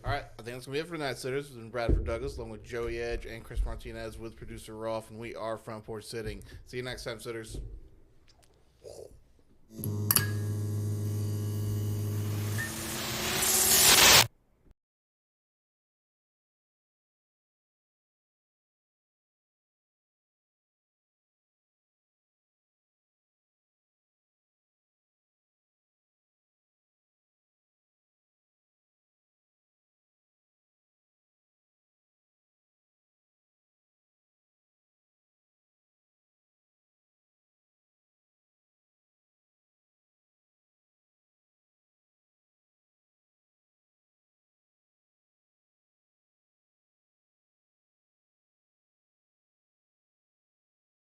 All right, I think that's going to be it for Night Sitters. It's been Bradford Douglas, along with Joey Edge and Chris Martinez with producer Rolf, and we are Front Porch Sitting. See you next time, Sitters.